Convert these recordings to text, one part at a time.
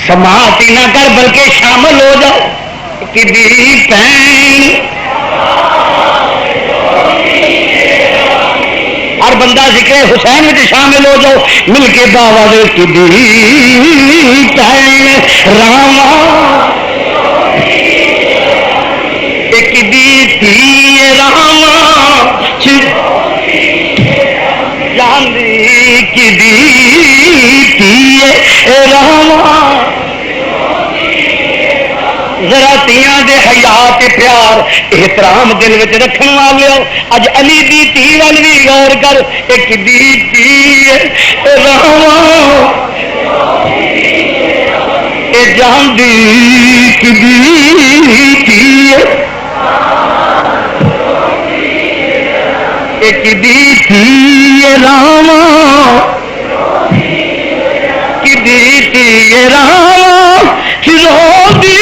سماعت ہی نہ کر بلکہ شامل ہو جاؤ کدی پین ہر بندہ ذکر حسین میں شامل ہو جاؤ مل کے باوا دے کدی پین راما کدی تھی راما جاندی کدی تھی راما ذرا تیاں دے حیات پیار احترام دل وچ رکھن والے اج علی دی تھی ول بھی غور کر ایک دی تھی راما اے جاندی کدی تھی ایک دی تھی راما کدی تھی راما رو دی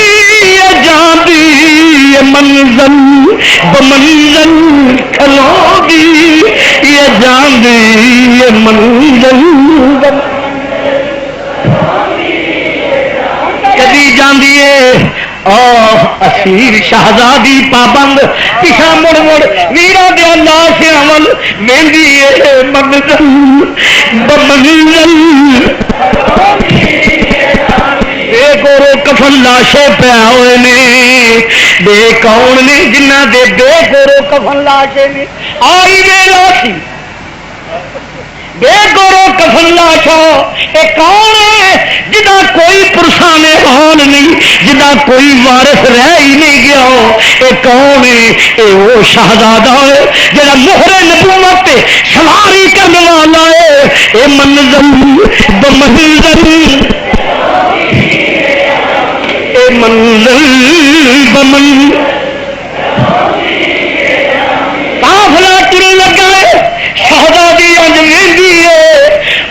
جاندی منزل بمنزل کھلو دی یہ جاندی منزل کدی جاندی اسیر شہزادی پابند پیچھا مڑ مڑ ویرا دیا لاشیا ول ویندی منزل بمنزل بے گورو کفن لاشے پیا ہوئے نے بے کون نے جنہ دے بے گورو کفن لاشے نے آئی بے لاشی بے گورو کفن لاشا یہ کون ہے جدا کوئی پرسانے حال نہیں جدا کوئی وارث رہ ہی نہیں گیا یہ کون ہے یہ وہ شہزادہ ہے جڑا مہر نبوت سواری کرنے والا ہے یہ منزل بمنزل اے منزل بمن قافلہ تر لگا ہے شہزادی اج ویندی ہے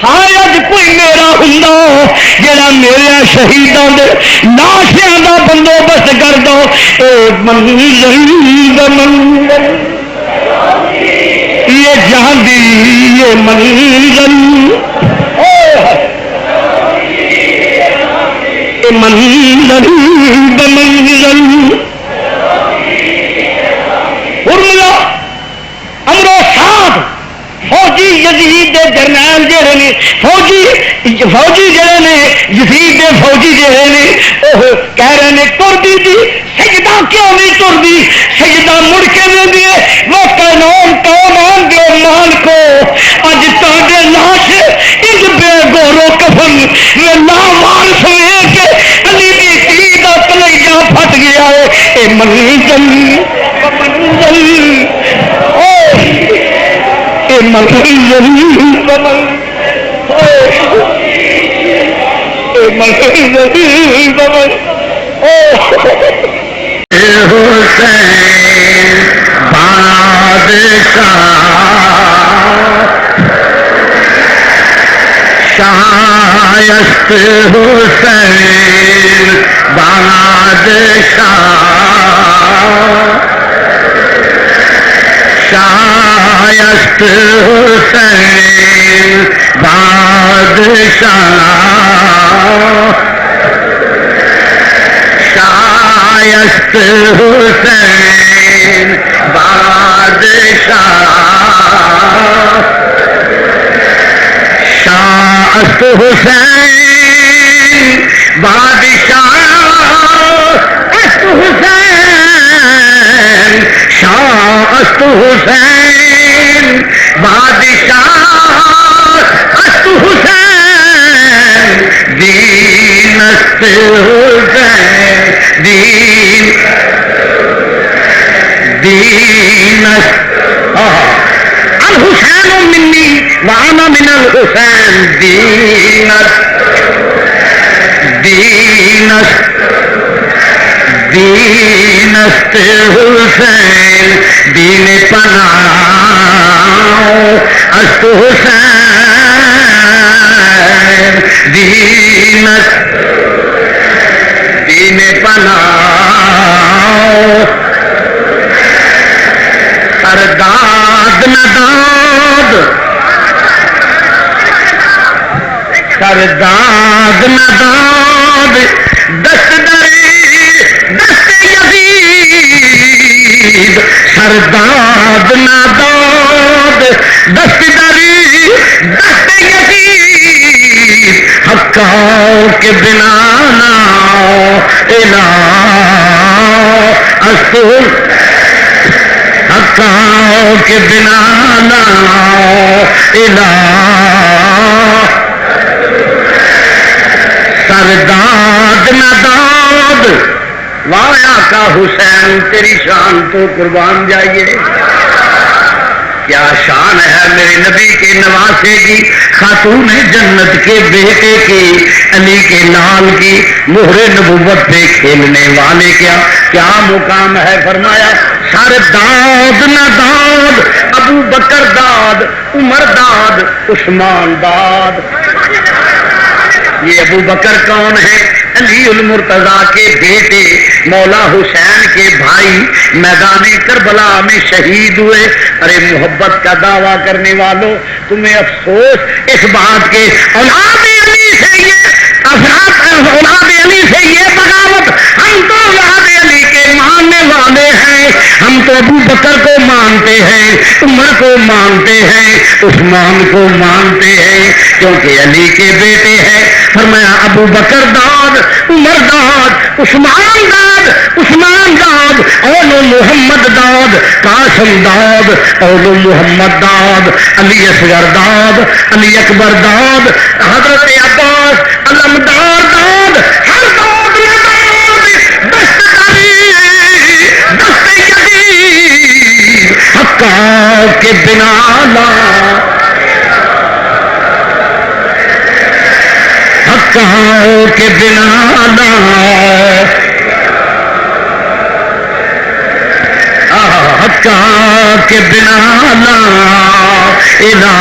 ہائے اج کوئی میرا ہوندا جڑا میرے شہیداں دے لاشیاں دا بندوبست کر دو اے منزل بمنزل یہ جاندی یہ منزل منزل بمنزل ارملا امرو ساتھ فوجی یزید دے جرنیل جڑے نے فوجی جڑے نے یزید دے فوجی جڑے نے وہ کہہ رہے ہیں تردی دی سجدہ کیوں نہیں تردی سجدہ مڑ کے دے دیے وہ قانون قوم دے مان کو اج تاڈے لاش انج بے گورو کفن میں لا وارث ہوئے کہ علی دی تھی دا کلیجہ پھٹ گیا ہے اے منزل منزل اے منزل اے منزل حسین بادشاہ شایست حسین بادشاہ شایست حسین بادشاہ شایست حسین بادشاہ شایست حسین بادشاہ است حسین شایست حسین بادشاہ است حسین دین است حسین دین الحسین منی وانا من الحسین دین است حسین دین پناہ است حسین دین پناہ سرداد نداد سرداد نداد بنا لا الہ استغفر حقاؤں کے بنا لا الہ سرداد نہ داد وایا کا حسین تیری شان تو قربان جائیے کیا شان ہے میرے نبی کے نواسے کی خاتون جنت کے بیٹے کی علی کے لال کی مہر نبوت پہ کھیلنے والے کیا مقام ہے فرمایا سارے داد نہ داد ابو بکر داد عمر داد عثمان داد یہ ابو بکر کون ہے علی المرتضیٰ کے بیٹے مولا حسین کے بھائی میدان کربلا میں شہید ہوئے ارے محبت کا دعویٰ کرنے والوں تمہیں افسوس اس بات کے اولاد علی سے یہ بغاوت ہم تو اولاد علی کے ماننے والے ہیں ہم تو ابو بکر کو مانتے ہیں عمر کو مانتے ہیں عثمان کو مانتے ہیں کیونکہ علی کے بیٹے ہیں فرمایا ابو بکر داد عمر داد عثمان داد اولو محمد داد قاسم داد اولو محمد داد علی اصغر داد علی اکبر داد حضرت عباس علمدار داد ہر داد دست یزید حقا کے بنا لا کے بنا لا حقا کے بنا لا الہ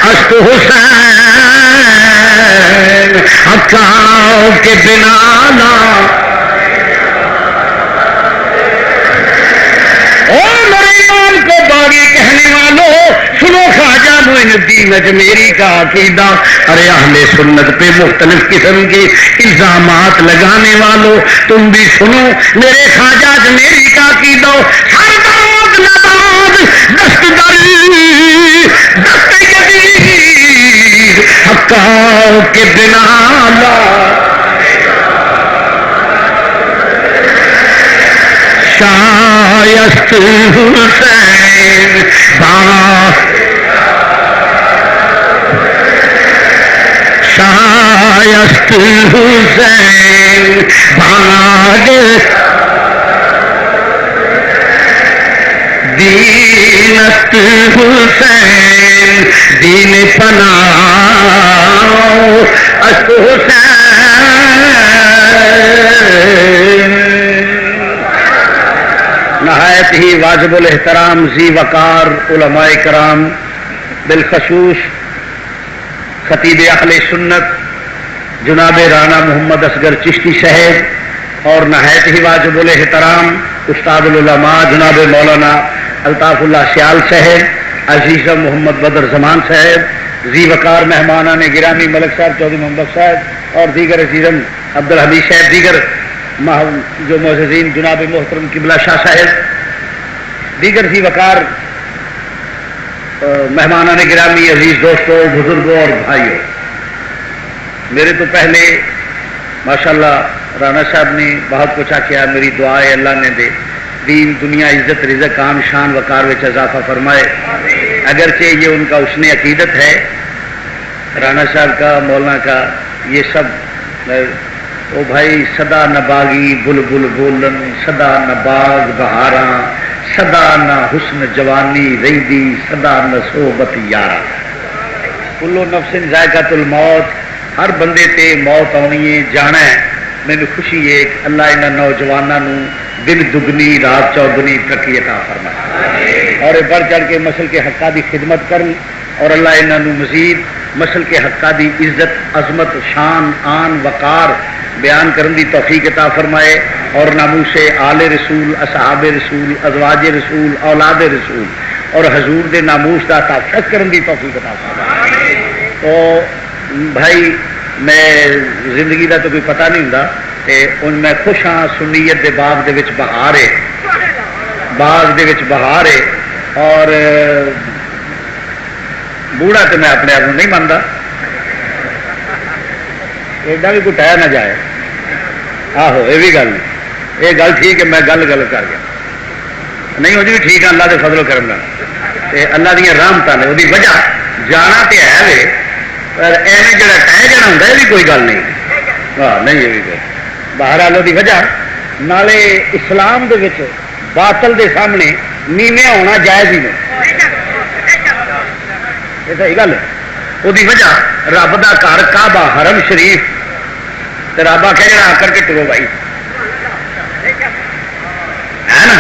است حسین حقا کے بنا لا کو باغی کہنے والوں سنو خواجہ معین الدین اجمیری کا عقیدہ ارے اہل سنت پہ مختلف قسم کے الزامات لگانے والوں تم بھی سنو میرے خواجہ اجمیری کا عقیدہ ہر داد نباد دست یزید حقا کے بنا لا شایست حسین شایست حسین بھاگ دینت حسین دین پناہ است حسین نہایت ہی واجب الاحترام ذی وقار علماء کرام بالخصوص خطیب اہل سنت جناب رانا محمد اصغر چشتی صاحب اور نہایت ہی واجب الاحترام استاد العلماء جناب مولانا الطاف اللہ سیال صاحب عزیز محمد بدر زمان صاحب ذی وقار مہمانان گرامی ملک صاحب چودھری محمد صاحب اور دیگر عزیزن عبدالحمید صاحب دیگر جو معززین جناب محترم قبلہ شاہ صاحب دیگر ذی وقار مہمانان گرامی عزیز دوستوں بزرگوں اور بھائیوں میرے تو پہلے ماشاءاللہ رانا صاحب نے بہت کچھ کیا میری دعا ہے اللہ نے دے دین دنیا عزت رزق عام شان وقار وچ اضافہ فرمائے اگرچہ یہ ان کا حسن عقیدت ہے رانا صاحب کا مولانا کا یہ سب او بھائی صدا نہ باغی بلبل بولن صدا نہ باغ بہاراں صدا نہ حسن جوانی رہی صدا نہ صحبت یارا کلو نفس ذائقۃ الموت ہر بندے تے موت آنی ہے جانا ہے مینوں خوشی ہے کہ اللہ انہاں نوجواناں نوں دن دگنی رات چوگنی ترقی عطا فرمائے اور بڑھ چڑھ کے مسل کے حقاں دی خدمت کرن اور اللہ انہاں نوں مزید مسل کے حقاں دی عزت عظمت شان آن وقار بیان کرن دی توفیق عطا فرمائے اور ناموس آل رسول اصحاب رسول ازواج رسول اولاد رسول اور حضور دے ناموس دا تحفظ کرن دی توفیق عطا فرمائے. تو بھائی میں زندگی دا تو کوئی پتہ نہیں ہوندا تے ان میں خوش ہاں سنیت دے باغ دے وچ بہار ہے اور بوڑھا تو میں اپنے آپ کو نہیں مانتا ایڈا بھی کٹایا نہ جائے. آہو یہ بھی گل نہیں، یہ گل ٹھیک ہے، میں گل کر گیا نہیں، وہ بھی ٹھیک ہے. اللہ کے فضل و کرم اللہ دیا رحمتاں نے وہ وجہ جانا تو ہے وے، پر ایویں جڑا ٹہ جانا ہوتا ہے یہ بھی کوئی گل نہیں. ہاں نہیں یہ بھی کوئی باہر آلو کی وجہ نالے اسلام دے وچ باطل دے سامنے نیویں ہونا جائز ہی نہیں. یہ صحیح گل ہے. وہ وجہ رب دا گھر کعبہ حرم شریف رب آخیا جا آ کر کے ٹرو بھائی ہے نا،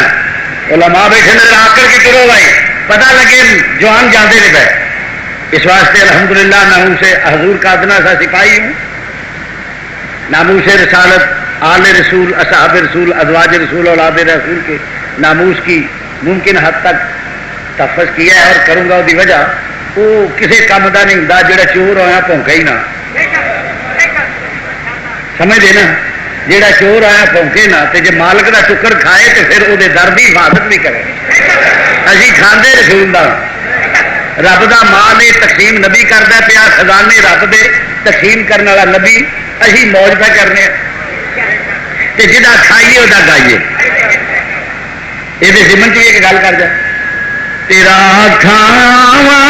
علماء بیٹھے نظر آ کر کے ٹرو بھائی، پتہ لگے جوان جانے نہیں پہ. اس واسطے الحمدللہ ناموس حضور کا ادنا سا سپاہی ہوں، ناموس رسالت آل رسول اصحاب رسول ازواج رسول اولاد رسول کے ناموس کی ممکن حد تک تحفظ کیا ہے اور کروں گا. وہ وجہ وہ کسی کام کا نہیں ہوں، جڑا چور ہویا پونکا ہی نہ سمجھ دے نا، جڑا چور آیا پونکے نہ، جی مالک کا ٹکر کھائے تو پھر وہ در کی حفاظت بھی کرے. ابھی کھانے رسول دا رب دا مال تقسیم نبی کرتا پیا، خزانے رب دے تقسیم کرنے والا نبی، اسی موج پہ کرنے جا کھائیے وہ گائیے. یہ سمن چ ایک گل کر جا تیرا کھاوا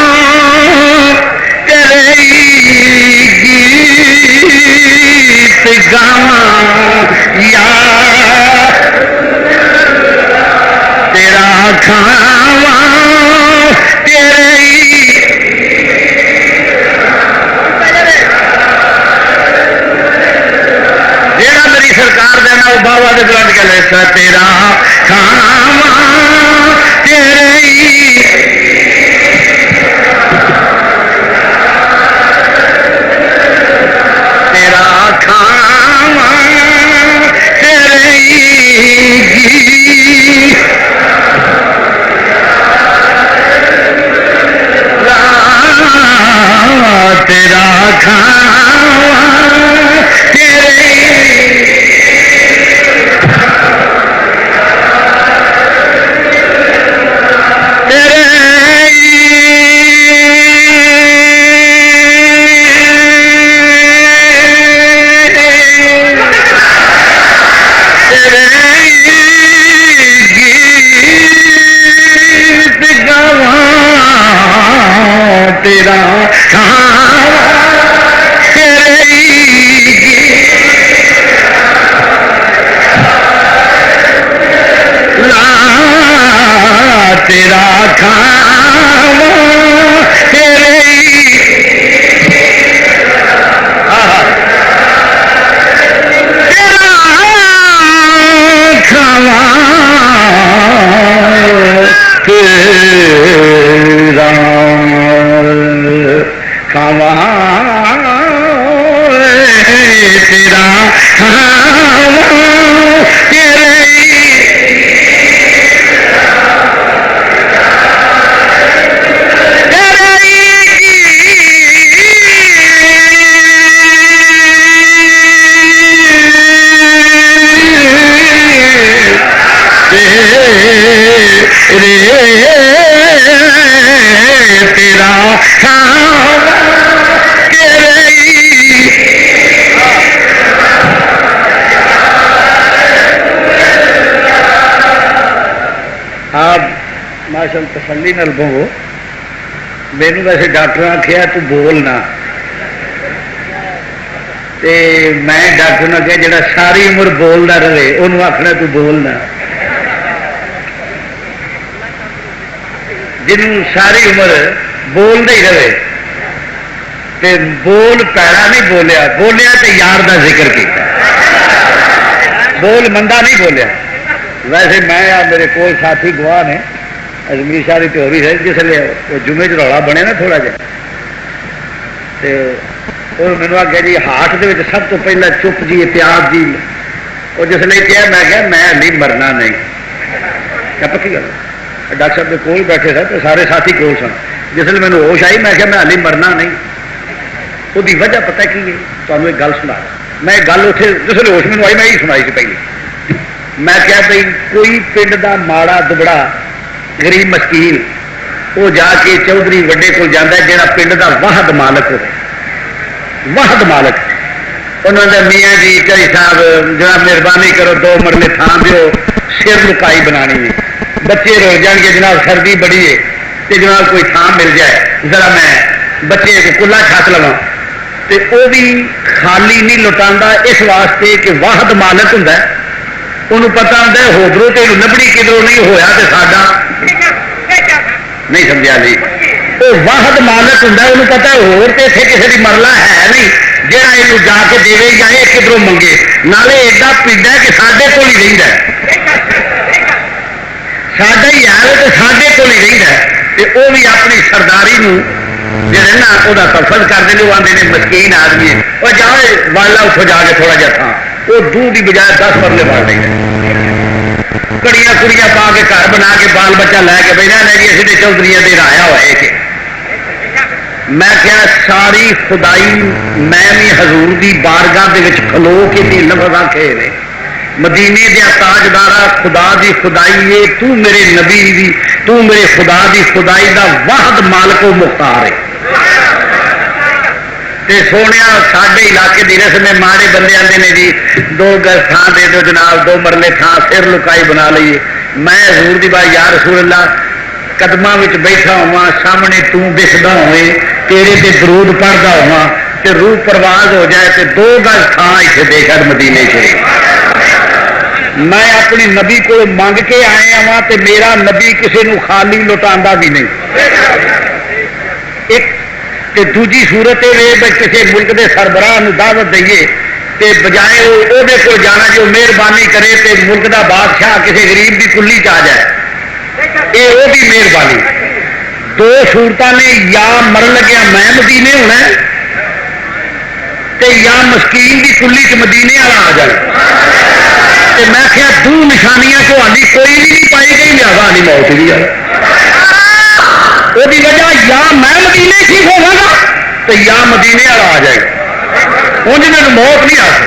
گیت گاواں یا تیرا کھاوا جیڑا میری سرکار دینا وہ بابا دے بلند کے لے تیرا کھاوا تسلی نال بولو. میرے ویسے ڈاکٹر آخیا تو بولنا، میں ڈاکٹر نے کہا جڑا ساری عمر بولتا رہے انہوں آخنا تو بولنا. جنہوں ساری عمر بولتا ہی رہے تے بول پیڑا نہیں بولیا، بولیا تے یار دا ذکر کیا، بول مندا نہیں بولیا. ویسے میں میرے کول ساتھی گواہ نے اجمیر شاہی تو ہو رہی ہے جس لیے وہ جمعے رولا بنے نا تھوڑا جا مینو آگیا جی ہاتھ دے سب تو پہلے چپ جی احتیاط جی. وہ جس لیے کیا میں کہا میں ہلی مرنا نہیں. کیا پکی گل ڈاکٹر صاحب کے کول بیٹھے سر تو سارے ساتھی کول سن. جس لیے مینو ہوش آئی میں کہا میں ہلی مرنا نہیں. وہ وجہ پتہ کی ہے تمہیں ایک گل سنا. میں گل اتنے جس لیے ہوش مینو آئی میں یہی سنائی سی پہلے. میں کہا بھائی کوئی پنڈ دا ماڑا دبڑا غریب مسکین وہ جا کے چودھری وڈے کو جانا جہاں پنڈ دا واحد مالک ہو، واحد مالک انہوں نے میاں جی کئی صاحب جناب مہربانی کرو 2 مرلے تھان دیو سر لکائی بنانی ہے بچے رو جان کے جناب سردی بڑی ہے تو جناب کوئی تھان مل جائے ذرا میں بچے کو کلا چھت لوا تو وہ بھی خالی نہیں لٹا اس واسطے کہ واحد مالک ہوں انہوں پتا ہوتا ہے ہوبرو تو نبڑی کدھروں نہیں ہویا تو ساڈا نہیں سمجھا نہیں وہ واحد مالک ہوں انہوں پتا ہور تو اتنے کسی کی مرلہ ہے نہیں جہاں یہ جا کے دے یا یہ کدھروں منگے نالے ایڈا پیڈا کہ سارے کول ہی رہتا ہے ساڈا ہی ہے تو سارے کول ہی رہتا ہے وہ بھی اپنی سرداری جہے نا وہ تفصیل کرتے ہیں وہ آتے ہیں مسکین آدمی وہ جاؤ والا اتوں جا کے تھوڑا جا تھا وہ دور کی بجائے 10 مرلے بڑھ رہی ہے کڑیاں کڑیاں پا کے گھر بنا کے بال بچہ لے کے بہنا لے جی اسی چودھری دے آیا ہوا ہے کہ میں کیا ساری خدائی میں بھی حضور دی بارگاہ دے وچ کھلو کے بھی لفظ آکھے نے مدینے دیا تاجدارا خدا دی خدائی ہے تو میرے نبی دی تو میرے خدا دی خدائی دا واحد مالک و مختار ہے تے سونے ساڈے علاقے دی رسم میں ماڑے بندے آتے ہیں جی 2 گز تھان دے دو جناب 2 مرلے تھان سر لکائی بنا لیے میں حضور دی بات یا رسول اللہ قدماں وچ بیٹھا ہوا سامنے تو دسدا ہوئے تیرے تے درود پڑھدا ہوا تے روح پرواز ہو جائے تے 2 گز تھان اتنے دے کر مدینے شریف میں اپنے نبی کو منگ کے آیا ہوا تے میرا نبی کسی نو خالی لٹاندا بھی نہیں ایک تے دوجی صورت یہ کسی ملک کے سربراہ دعوت دئیے تے بجائے وہ جانا جو مہربانی کرے تے ملک دا بادشاہ کسی غریب کی کلی چ آ جائے یہ وہ بھی مہربانی 2 صورتوں نے یا مرن لگیا میں مدینے ہونا تے یا مسکین کی کلی چ مدینے والا آ جائے تے میں کیا 2 نشانیاں کو آدھی کوئی بھی نہیں پائی گئی لہذا آدھی موت بھی ہے وہ وجہ یا میں مدینے ٹھیک ہوگا گا تو یا مدینے والا آ جائے گا ان میں موت نہیں آ سکتی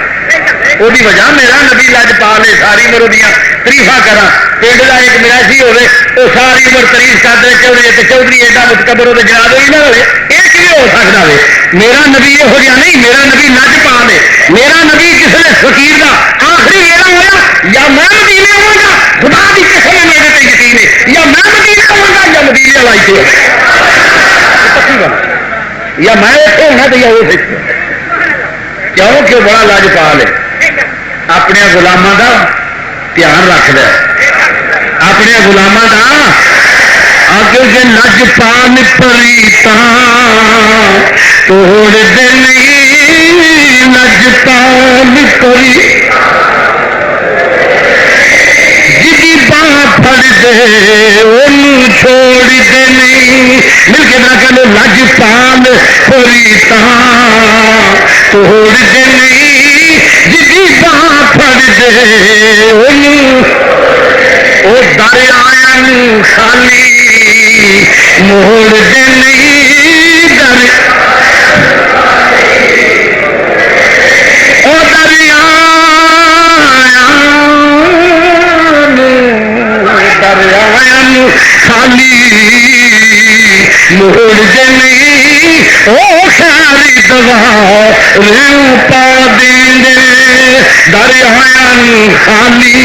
وہ وجہ میرا نبی لج پا لے ساری عمر دیا تریفا کرا پنڈ کا ایک میراسی ہوے وہ ساری عمر تریف کرتے چودھری چودھری ایڈا متکبر وہ جناب ہی نہ ہوئے یہ کیوں ہو سکتا ہے میرا نبی یہو جہا نہیں میرا نبی لج پا لے میرا نبی کسی نے فقیر کا آخری میرا ہوا یا میں مدینے ہوا گا خدا کی کسی نے میرے پہ یقین ہے یا میں مدینے ہوا گا یا مدینے والا اتنے یا میں اتنے ہونا تو یا وہ کیوں کہ بڑا لج پا لے اپنے غلاموں کا دھیان رکھ دے اپنے غلاموں کا اگر لج پان پریتا توڑ دے نہیں لج پان پری جی باں پھڑ دے انہوں چھوڑ دے نہیں مل کے نہ کہ لج پان پریتا توڑ دے نہیں جی باں پھڑ دے وہ دریا خالی موڑ دے نہیں دریا دریا خالی موڑ دے نہیں وہ خیری دوا ریو پا دیں گے دریا خالی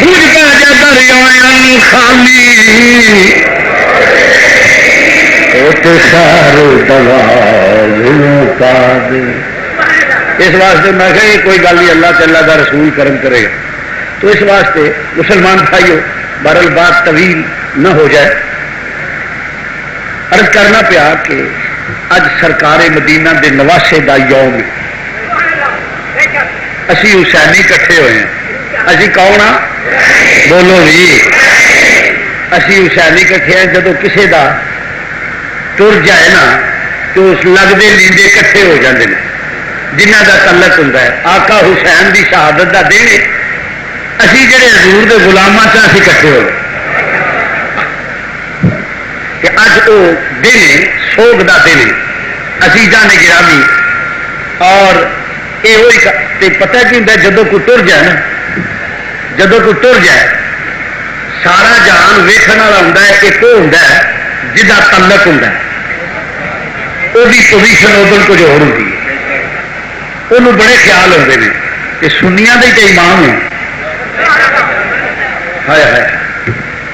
بوجھ پہ جا دریا خالی تو سارے دوا ریو پا دے اس واسطے میں کہ کوئی گل نہیں اللہ تعالیٰ کا رسول کرم کرے گا تو اس واسطے مسلمان بھائیو بہرحال بات طویل نہ ہو جائے عرض کرنا پیا کہ اج سرکار مدینہ دے نواسے دا یوم ہے اسی حسینی کٹھے ہوئے ہیں اسی کون ہاں بولو بھی اسی حسینی کٹھے ہیں جدو کسے دا تر جائے نا تو اس لگتے لیندے کٹھے ہو جاتے ہیں جنہ دا تعلق ہوتا ہے آقا حسین دی شہادت دا دن اسی جڑے حضور دے غلاماں چ اسی کٹھے ہوئے کہ اج وہ دن سوگ دا دن اسی جانے گرامی اور یہ پتہ کی ہوتا ہے جدو کوئی ٹر جائے نا جدو کوئی ٹر جائے سارا جہان ویکھن والا ہوں ایک وہ ہوں جہاں تعلق ہوں وہ بھی پوزیشن ادھر کچھ اور ہوتی ہے انہوں بڑے خیال ہوتے ہیں کہ سنیاں دے تو امام ہے.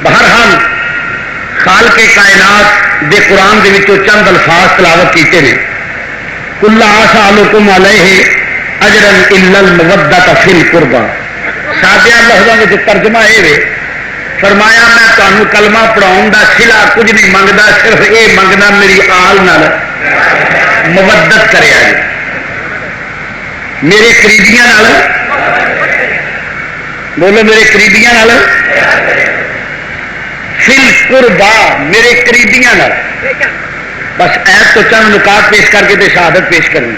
بہرحال خالق کائنات دے قرآن دے وچوں چند الفاظ تلاوت کیتے ہیں. کل اسالکم علیہ اجرا الا المودۃ فی القربى. سادہ لفظوں میں ترجمہ یہ فرمایا میں تمہیں کلمہ پڑھاؤں دا صلہ کچھ نہیں منگتا، صرف یہ منگنا میری آل نال مودت کریا جی، میرے قریبیاں نال. بولو میرے قریبیاں نال، فی القربى میرے قریبیاں نال. بس ایت تو چند نکات پیش کر کے شہادت پیش کرنی.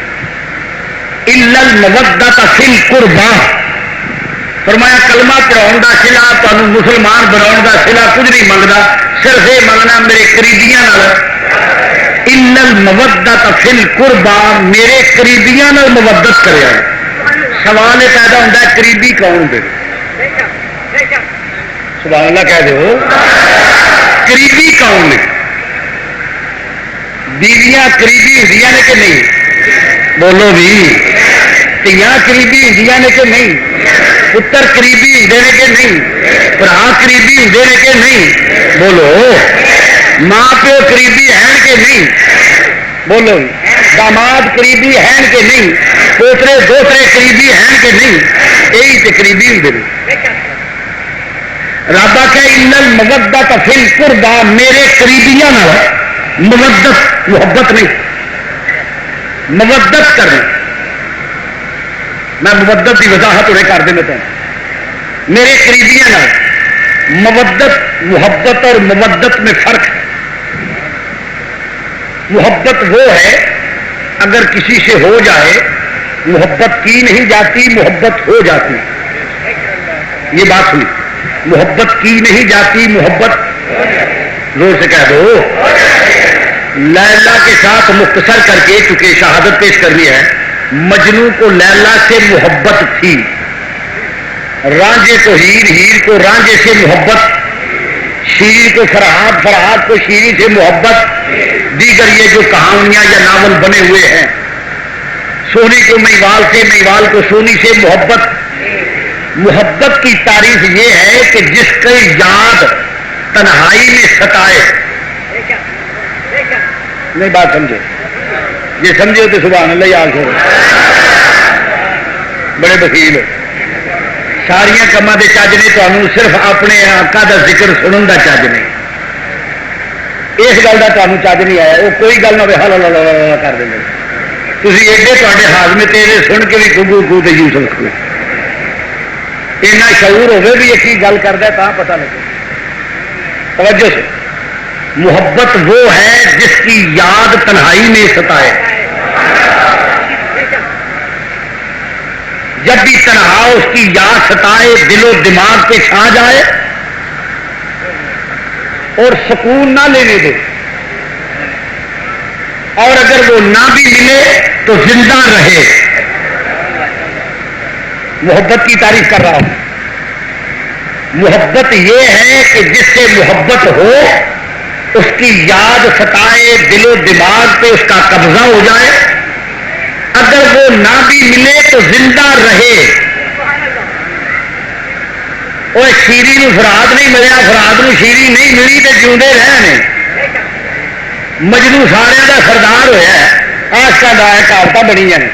الا المودۃ فی القربى فرمایا کلمہ پڑھاؤں دا صلہ تمہیں مسلمان بناؤں دا صلہ کچھ نہیں منگتا، صرف یہ منگنا میرے قریبیاں نال. الا المودۃ فی القربى میرے قریبیاں نال مودت کریا. سوال یہ پیدا ہوتا ہے قریبی کون دے؟ سبحان اللہ کہہ دو. قریبی کون نے؟ بیویاں قریبی ہوں نے کہ نہیں؟ بولو بھی. تیاں قریبی ہوں نے کہ نہیں؟ پتر قریبی ہوں نے کہ نہیں؟ برا قریبی ہوں نے کہ نہیں؟ بولو. ماں پیو قریبی ہیں کہ نہیں؟ بولو. داماد قریبی ہیں کہ نہیں؟ پوترے دوترے قریبی ہیں کہ نہیں؟ یہی تو قریبی ہوں. رب آخر الا المودۃ فی القربى میرے قریبیاں نال مودت محبت نہیں، مودت کرنا. میں مودت کی وضاحت انہیں کر دینا چاہتا. میرے قریبیاں نال مودت، محبت اور مودت میں فرق ہے. محبت وہ ہے اگر کسی سے ہو جائے محبت کی نہیں جاتی، محبت ہو جاتی. یہ بات ہوئی. محبت کی نہیں جاتی، محبت زور سے کہہ دو. لیلا کے ساتھ مختصر کر کے چونکہ شہادت پیش کرنی ہے. مجنو کو لیلا سے محبت تھی، رانجے کو ہیر، ہیر کو رانجے سے محبت، شیریں کو فرحاد، فرحاد کو شیریں سے محبت. دیگر یہ جو کہانیاں یا ناول بنے ہوئے ہیں، سونی کو میوال سے، میوال کو سونی سے محبت. محبت کی تعریف یہ ہے کہ جس کی یاد تنہائی میں ستائے. نہیں بات سمجھے؟ یہ سمجھے تو سبحان اللہ یاد ہو. بڑے بخیل ہو. ساریا کما کے چج نے تمہیں صرف اپنے آقا دا ذکر سنن دا چج نہیں. اس گل کا تمہیں چج نہیں آیا. وہ کوئی گل نہ ہلا کر دیں. تھی ایڈے تے ہاضمے تیرے سن کے بھی گگو گو تو یوسف کو اینا شعور ہوگی بھی یہ گل کرتا ہے تا پتہ لگے. توجہ سے. محبت وہ ہے جس کی یاد تنہائی میں ستائے. جب بھی تنہا اس کی یاد ستائے، دل و دماغ پہ چھا جائے اور سکون نہ لینے دے، اور اگر وہ نہ بھی ملے تو زندہ رہے. محبت کی تعریف کر رہا ہوں. محبت یہ ہے کہ جس سے محبت ہو اس کی یاد ستائے، دل و دماغ پہ اس کا قبضہ ہو جائے. اگر وہ نہ بھی ملے تو زندہ رہے. وہ شیری نو فراد نہیں ملیا، فراد نو شیری نہیں ملی تو جیوندے رہنے. مجنو سارے دا سردار ہوا ہے. آشکا دا ہے کہاوت بنی ہیں.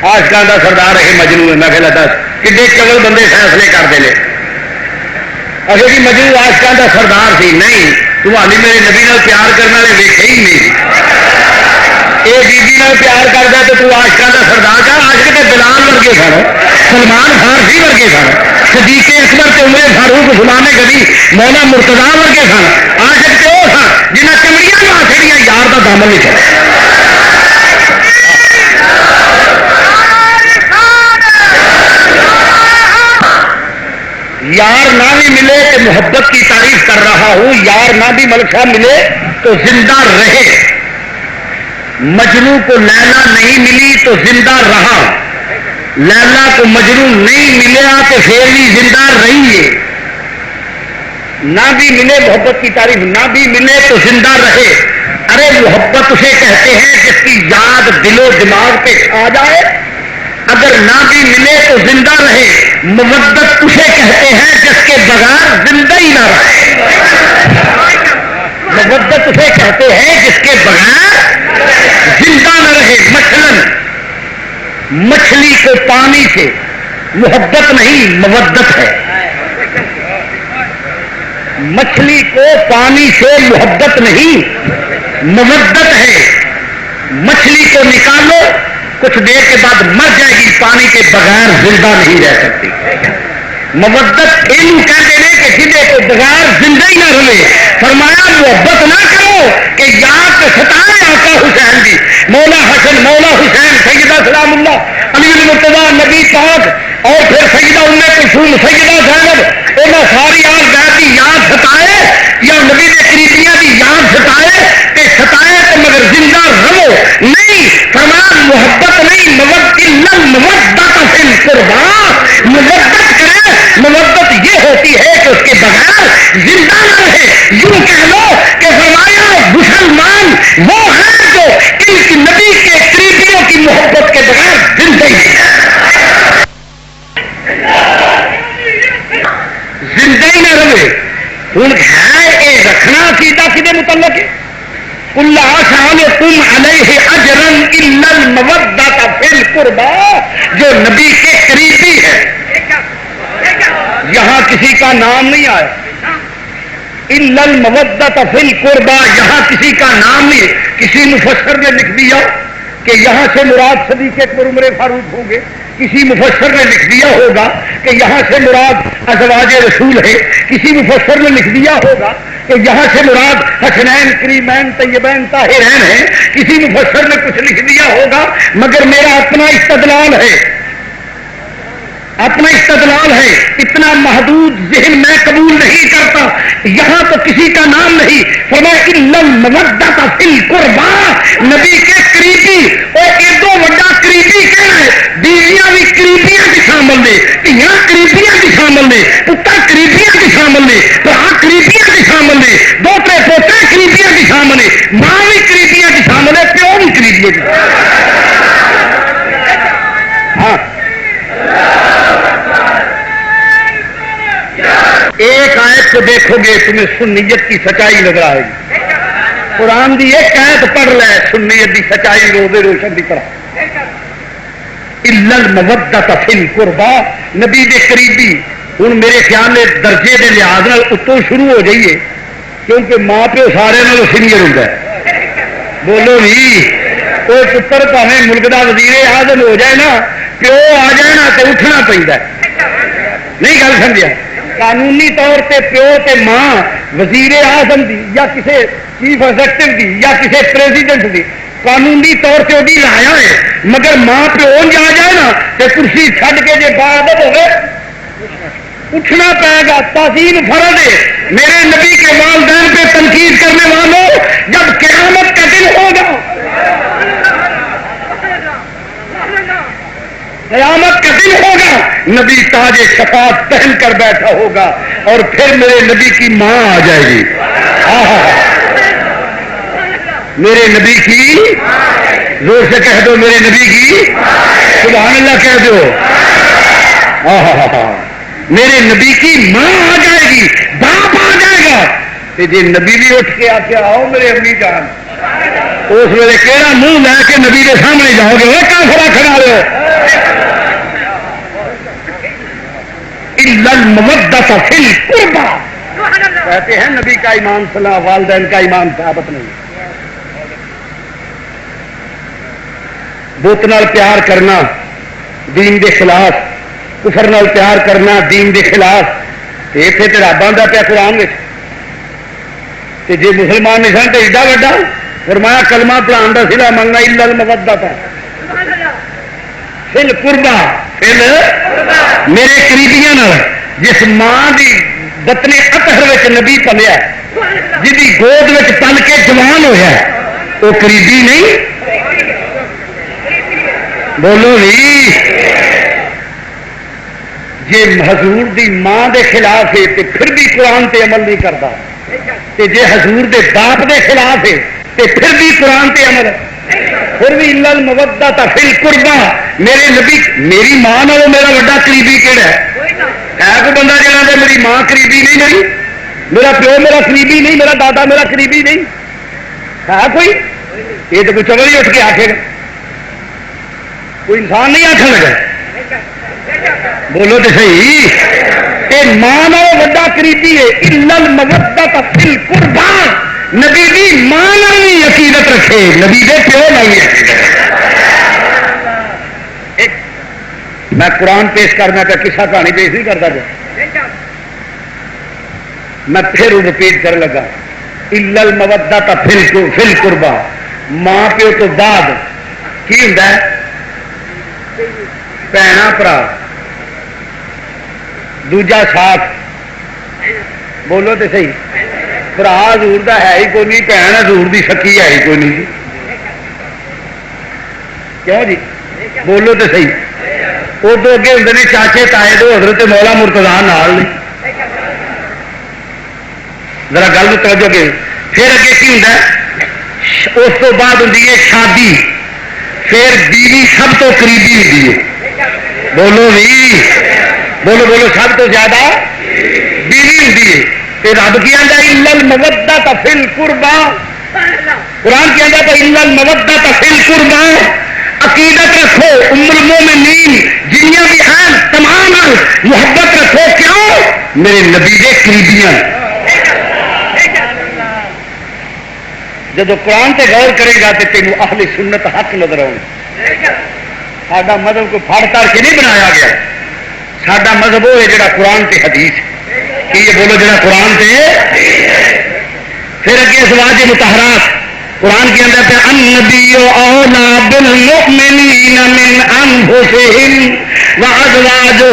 آشکا دا سردار ہے مجنو. میں کہ دس کڈے چگل بندے فیصلے کرتے ہیں. اگر جی مجنو آشکا دا سردار سی نہیں، تمہاری میرے نبی نال پیار کرنے والے ویکھے ہی نہیں. یہ بیبی نال پیار کرتا تو تو آشکا دا سردار کا. عاشق تے بلال ورگے سن، سلمان فارسی ورگے سن، صدیق اکبر تے عمر فاروق عثمان غنی مولا مرتضیٰ ورگے سن. عاشق تے وہ سن جنہیں چمڑیاں نو آخریاں یار دا دامن نہیں چڑھا. یار نہ بھی ملے تو محبت کی تعریف کر رہا ہوں. یار نہ بھی ملک صاحب ملے تو زندہ رہے. مجنو کو لیلا نہیں ملی تو زندہ رہا. لیلا کو مجنو نہیں ملیا تو پھر بھی زندہ رہی ہے. نہ بھی ملے محبت کی تعریف، نہ بھی ملے تو زندہ رہے. ارے محبت اسے کہتے ہیں جس کی یاد دل و دماغ پہ چھا جائے اگر نہ بھی ملے تو زندہ رہے، مودت اسے کہتے ہیں جس کے بغیر زندہ ہی نہ رہے۔ مودت اسے کہتے ہیں جس کے بغیر زندہ نہ رہے۔ مثلاً مچھلی کو پانی سے محبت نہیں مودت ہے، مچھلی کو پانی سے محبت نہیں مودت ہے۔ مچھلی کو نکالو کچھ دیر کے بعد مر جائے گی، پانی کے بغیر زندہ نہیں رہ سکتی۔ مودت علم کہتے ہیں کہ جدے کو بغیر زندہ ہی نہ رہے۔ فرمایا محبت نہ کرو کہ یاد ستائے آقا حسین دی، مولا حسن مولا حسین سیدہ سلام اللہ علی المرتضیٰ نبی پاک اور پھر سیدہ ام کلثوم سیدہ زینب، انہاں ساری آل بیت کی یاد ستائے یا نبی کے قریبیاں کی یاد ستائے کہ ستائے تو مگر زندہ رہو نہیں۔ فرمایا محبت نہیں مودت فی القربا، مودت کرے مودت یہ ہوتی ہے کہ اس کے بغیر زندہ نہ رہے۔ یوں کہہ لو کہ فرمایا مسلمان وہ ہیں جو ان نبی کے قریبیوں کی محبت کے بغیر زندہ ہی نہیں نہ رہے۔ ہوں ہے یہ رکھنا سیدھا کدے متعلق ہے؟ کل آسالکم علیہ اجرا الا المودۃ فی القربا، جو نبی کے قریبی ہے یہاں کسی کا نام نہیں آیا، الا المودۃ فی القربا یہاں کسی کا نام نہیں۔ کسی مفسر نے لکھ دیا کہ یہاں سے مراد صدیق اکبر عمر فاروق ہوں گے، کسی مفسر نے لکھ دیا ہوگا کہ یہاں سے مراد ازواج رسول ہے، کسی مفسر نے لکھ دیا ہوگا کہ یہاں سے مراد حسنین کریمین طیبین طاہرین ہیں، کسی مفسر نے کچھ لکھ دیا ہوگا، مگر میرا اپنا استدلال ہے، اپنا استدلال ہے، اتنا محدود ذہن میں قبول نہیں کرتا۔ یہاں تو کسی کا نام نہیں، فرمایا الا المودۃ فی القربا، نبی کے قریبی، اور ایڈو بڑا قریبی کہنا ہے، بیویاں بھی قریبیاں کی شامل نے، دھیاں قریبیاں کی شامل نے، پتر قریبیاں کی شامل نے، بھرا قریبیاں کی شامل نے، دوترے پوترے قریبیاں کی شامل نے، ماں بھی قریبیاں کی شامل ہے، پیو بھی قریبیاں کی ہاں۔ ایک آیت کو دیکھو گے تمہیں سنیت کی سچائی نظر آئے گی۔ قرآن کی ایک آیت پڑھ لے سنیت کی سچائی روزے روشن کی طرح۔ الا المودۃ فی القربا، نبی کے قریبی۔ ہوں میرے خیال میں درجے کے لحاظ اتوں شروع ہو جائیے، کیونکہ ماں پیو سارے سینئر ہوں۔ بولو بھی کوئی پتر پاوے ملک کا وزیر اعظم ہو جائے نا، پیو آ جائے نا تو اٹھنا پڑتا نہیں۔ گل سمجھا؟ قانونی طور پہ پیو تے ماں وزیر اعظم دی یا کسی چیف ایگزیکٹو دی یا کسی پریزیڈنٹ دی قانونی طور سے وہی لایا ہے، مگر ماں پیو جا جائے نا تو کرسی چھڈ کے جی باعدت ہوگے اٹھنا پائے گا۔ تعظیم فرض ہے۔ میرے نبی کے والدین پہ تنقید کرنے والوں، جب قیامت کا دن ہوگا، قیامت کا دن ہوگا، نبی تاج شفاعت پہن کر بیٹھا ہوگا اور پھر میرے نبی کی ماں آ جائے گی۔ میرے نبی کی، زور سے کہہ دو میرے نبی کی، سبحان اللہ کہہ دو۔ میرے نبی کی ماں آ جائے گی، باپ آ جائے گا۔ جی نبی بھی اٹھ کے آتے آؤ میرے امی جان، اس ویلے کہڑا منہ لے کے نبی کے سامنے جاؤ گے؟ وہ کافرہ کھڑا رہے ہو۔ الا المودۃ فی القربا، کہتے ہیں نبی کا ایمان صلاح، والدین کا ایمان ثابت نہیں۔ بت نال پیار کرنا دین دے خلاف، کفر نال پیار کرنا دین دے خلاف، اتنے تو رب آتا پیا قرآن تے جی مسلمان نہیں سن تو ایڈا وڈا فرمایا کلمہ پڑھان کا سلا منگا الا المودۃ فی القربا، میرے قریبیاں جس ماں دی بطن اطہر نبی پلیا، جی گود میں پل کے جوان ہویا وہ قریبی نہیں؟ بولو نہیں۔ جی حضور دی ماں دے خلاف ہے تو پھر بھی قرآن تے عمل نہیں کرتا، جی حضور دے باپ دے خلاف ہے تو پھر بھی قرآن تے عمل پھر بھی الا المودۃ فی القربہ، میرے نبی میری ماں نالوں میرا بڑا قریبی کہڑا ہے کوئی بندہ جہاں دے میری ماں قریبی نہیں میری، میرا پیو میرا قریبی نہیں، میرا دادا میرا قریبی نہیں ہے کوئی؟ یہ تو کوئی چور ہی اٹھ کے آخے گا، کوئی انسان نہیں آخر لگا، بولو تو صحیح، یہ ماں نالوں بڑا قریبی ہے، الا المودۃ فی القربہ، نبی دی ماں نال بھی عقیدت رکھے، نبی دے پیو نال بھی عقیدت رکھے۔ میں قرآن پیش کرنا پہ قصہ کہانی پیش نہیں کرتا پہ، میں پھر رپیٹ کر لگا، الا المودۃ فی القربہ، ماں پیو تو بعد کی ہوں بھنا برا، دوجا ساتھ، بولو تو صحیح، برا حضور دا ہے ہی کوئی نہیں، بھن حضور دی سکی ہے ہی کوئی نہیں، کیوں جی بولو تو صحیح، وہ تو اگے ہوں نے چاچے تائے دو حضرت مولا مرتضی نال نے، ذرا گل میں توجہ کے، پھر اگے کی ہوں اس تو بعد ہوں شادی، پھر بیوی سب تو قریبی ہوتی ہے، بولو بھی بولو بولو، سب تو زیادہ بیوی ہوتی ہے، رب کی آتا الا المودۃ فی القربہ، قرآن کی آتا الا المودۃ فی القربہ، عقیدت رکھو ام المومنین جنیاں بھی ہیں تمام محبت رکھو، کیوں؟ میرے نبی دے قریبیاں۔ جب قرآن تے غور کرے گا تو تینوں اہل سنت حق نظر آؤ، ساڈا مذہب کو پھاڑ تاڑ کے نہیں بنایا گیا، ساڈا مذہب وہ ہے جڑا قرآن تے حدیث، کہ یہ بولو جڑا قرآن تے، پھر اگے ازواج مطہرات، قرآن کے اندر پہ النبی اولا بالمؤمنین من انفسہم وازواجہ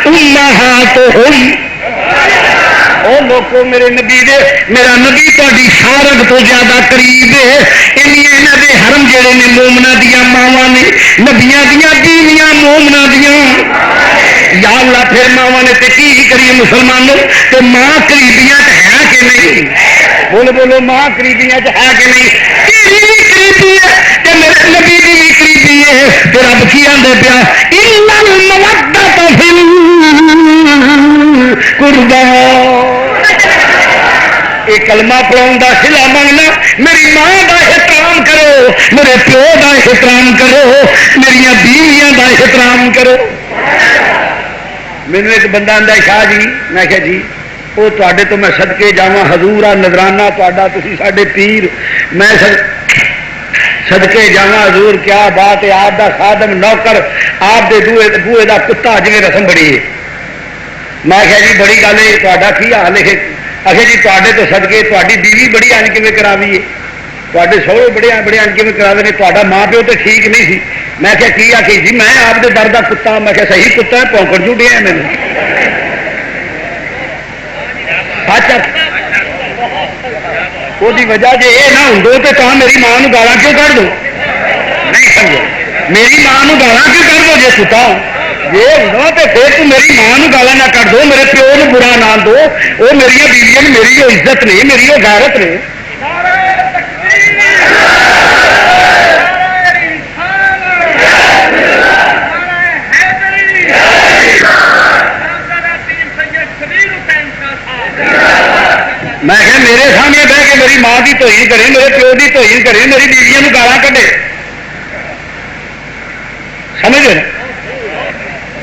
امہاتہم، او لوگوں میرے نبی دے، میرا نبی تہاڈی سارگ تو زیادہ قریب ہے، انہاں دے حرم جڑے نے مومنا دیا ماواں نے، نبیاں دیا بیویاں مومنا دیا، یا اللہ پھر ماواں نے تے کی کریے مسلمانوں، تو ماں قریبیاں ہے کہ نہیں؟ بولو بولو، ماں قریبیاں ہے کہ نہیں؟ تیری بھی قریبی ہے تے میرے نبی دی بھی قریبی ہے، تو رب کی آندے پیا الا المودۃ فی القربہ، یہ کلمہ پڑھاؤں کا سلا منگنا، میری ماں کا احترام کرو، میرے پیو کا احترام کرو، میری بیویاں کا احترام کرو۔ مینو ایک بندہ آتا شاہ جی، میں کہا جی وہ تے تو میں صدقے جاواں، حضور آ نظرانہ تا، تھی ساڈے پیر، میں صدقے جاواں حضور، کیا بات ہے، آپ دا خادم نوکر، آپ دے بوئے دا کتا جی رسم بڑی ہے۔ میں کہا جی بڑی گل ہے، تا کی حال ہے؟ آخر جی تے تو صدقے تاری بیوی بڑی ان کیون کراوی ہے، تے سوہرے بڑے ان کیون کراوے نے، تا ماں پیو تو ٹھیک نہیں سی۔ میں کہا کی آخی جی میں آپ دے در دا کتا، میں کہا صحیح کتا ہے، پونکڑ جھوٹیا ہے میرے سچ، وہ وجہ جی یہ نہ ہوں تو میری ماں گالاں کیوں کر دو؟ نہیں سمجھو، میری ماں گالاں کیوں کر دو جی کتا یہ ہوں تو پھر تو میری ماں گالاں نہ کر دو، میرے پیو نو برا نہ دو، وہ میری بیویاں میری وہ عزت نہیں، میری وہ غیرت نے۔ میں کہ میرے سامنے بہ کے میری ماں کی توہین کرے، میرے پیو کی توہین کرے، میری بیویاں گالاں کڈے، سمجھ گئے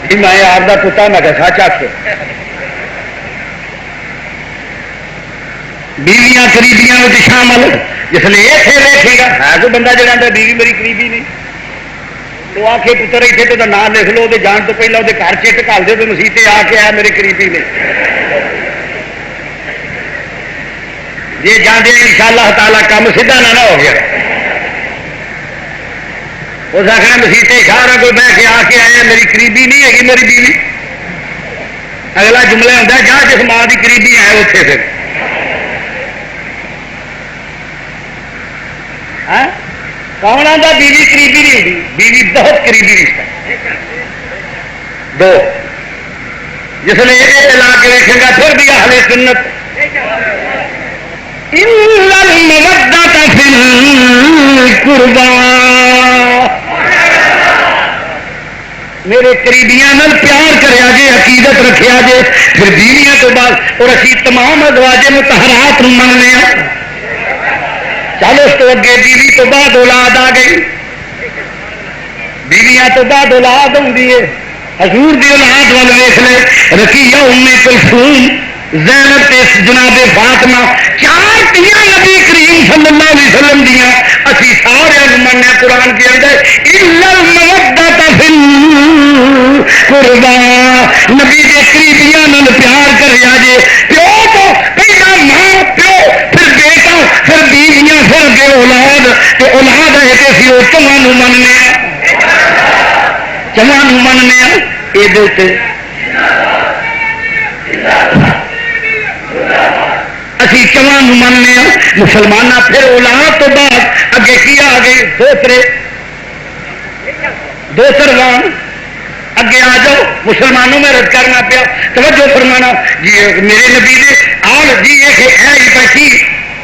جی؟ میں آپ کا کتا، میں کہ سچ آخ، بیویاں قریبیاں شامل، جس نے یہ پھر دیکھے گا ہے کوئی بندہ جہاں بیوی میری قریبی نہیں، تو آ کے پتر اتنے تو نام لکھ لو، جان تو پہلے وہ گھر چٹ کر دو، تو مسیطے آ کے آیا میرے قریبی نے، جی جانے ان شاء اللہ تعالیٰ کام سیدھا نہ ہو گیا، اس آخر مسیطے سارا کوئی بہ کے آ کے آیا میری قریبی نہیں ہے میری بیوی، اگلا جملہ ہوتا ہے جہاں جس ماں کی قریبی ہے اتنے پھر کون آتا بیوی قریبی نہیں ہوتی، بیوی بہت قریبی رشتہ دو، جس نے یہ لا کے دیکھے گا پھر بھی اہل سنت إلا المودة في القربى میرے قریبیاں نال پیار کریا جے عقیدت رکھیا جے پھر بیویاں تو بعد اور اسی تمام ازواج مطہرات نو مننے ہیں چلو اس تو اگے بیوی تو بعد اولاد آ گئی بیویاں تو بعد اولاد ہوندی ہے حضور دی اولاد وال ویکھ لے رقیہ ام کلثوم زینب تے جناب فاطمہ چار تیاں نبی کریم صلی اللہ علیہ وسلم دیاں اسی سارے مننے قرآن کے اندر الا المودۃ فی القربى نبی دے قریبیاں نال پیار کریا جے پیو تو پہلا ماں پیو پھر بیٹا پھر بیویاں پھر اگے اولاد تے اولاد ہے کہ اسی او چواں نو مننے چواں نو مننے اے دے اسی چواں مننے مسلمان پھر اولاد تو بعد اگے کی آ گئے دوسر وان اگے آ جاؤ مسلمانوں میں رد کرنا پیا توجہ فرمانا جی میرے نبی نے آل جی یہ پیسی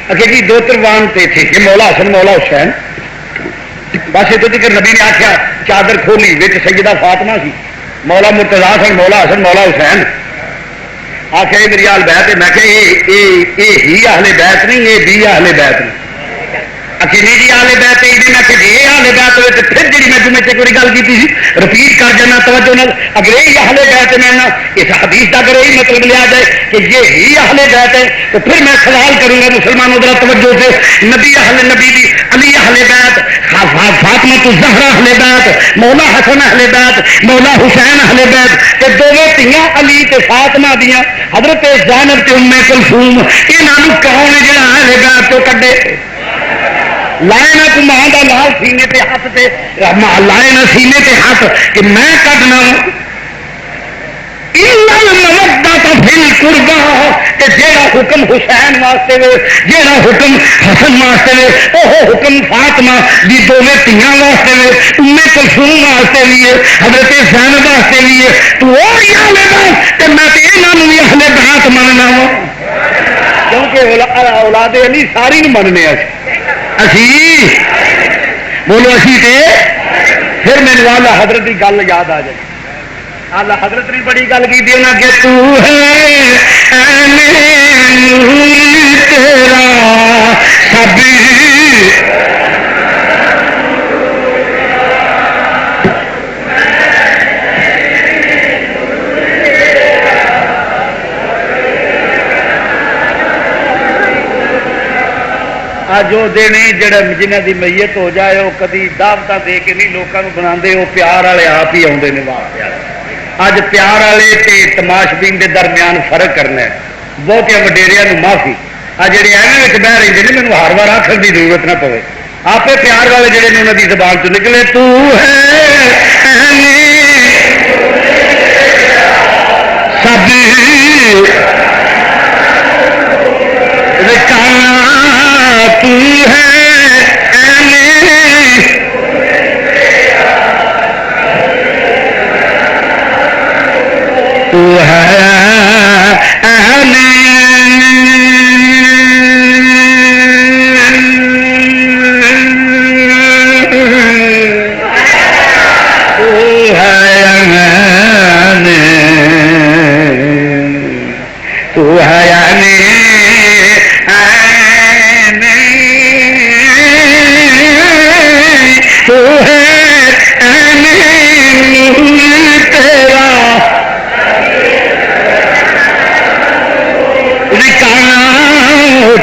اگے جی دوتر وان پہ تھے یہ مولا حسن مولا حسین بس اتنے تک نبی نے آخیا چادر کھولی بچ سیدہ فاطمہ سی مولا مرتضی سن مولا حسن مولا حسین آخر یہ میری آل بیت ہے میں کہ یہ ہی اہل بیت نہیں یہ بھی اہل بیت نہیں اکیلی جی آل بیت ہے میں کہ جی آل بیت ہوئے تو پھر جی میں جمعے سے کوئی گل کی تھی رپیٹ کر جانا توجہ نال اگر یہی اہل بیت ہے میں اس حدیث کا اگر یہی مطلب لیا جائے کہ یہ ہی اہل بیت ہے تو پھر میں سوال کروں گا مسلمانوں ذرا توجہ سے نبی اہل نبی دی علی اہل بیت فاطمہ الزہرا اہل بیت مولا حسن اہل بیت مولا حسین اہل بیت تے دونوں تیاں علی تے فاطمہ دیاں حضرت زینب تے ام کلثوم انہاں کون ہے جڑا اہل بیت تو کڈے لائے نہ ماں کا لال سینے تے ہاتھ تے لائے نہ سینے تے ہاتھ کہ میں کڈنا الا المودۃ فی القربى کہ جیڑا حکم حسین واسطے وے جیڑا حکم حسن واسطے وے وہ حکم فاطمہ دی دوویں تیاں واسطے وے ام کلثوم واسطے بھی ہے حضرت زینب واسطے بھی ہے تو وہ اہل بیت تے میں تے انہاں نوں بھی اہل بیت مننا وا کیونکہ اولاد علی ساری نوں مننے اسی بولو اسی تے پھر میرے والا حضرت کی گل یاد آ جائے آلہ حضرت نے بڑی گل کی دینا کہ تو ہے تیرا سب جو دینے جڑا جنہ دی میت ہو جائے وہ کدی دعوت دے کے نہیں لوگوں کو بنا وہ پیار والے آپ ہی آتے ہیں واسطے اج پیار والے تے تماشبین دے درمیان فرق کرنا ہے بہت وڈیریاں معافی آ جڑے ایویں بہ رہے ہیں مینوں ہر بار آخر کی ضرورت نہ پوے آپ پیار والے جڑے نے انہوں کی زبان چ نکلے تو ہے سب تو ہے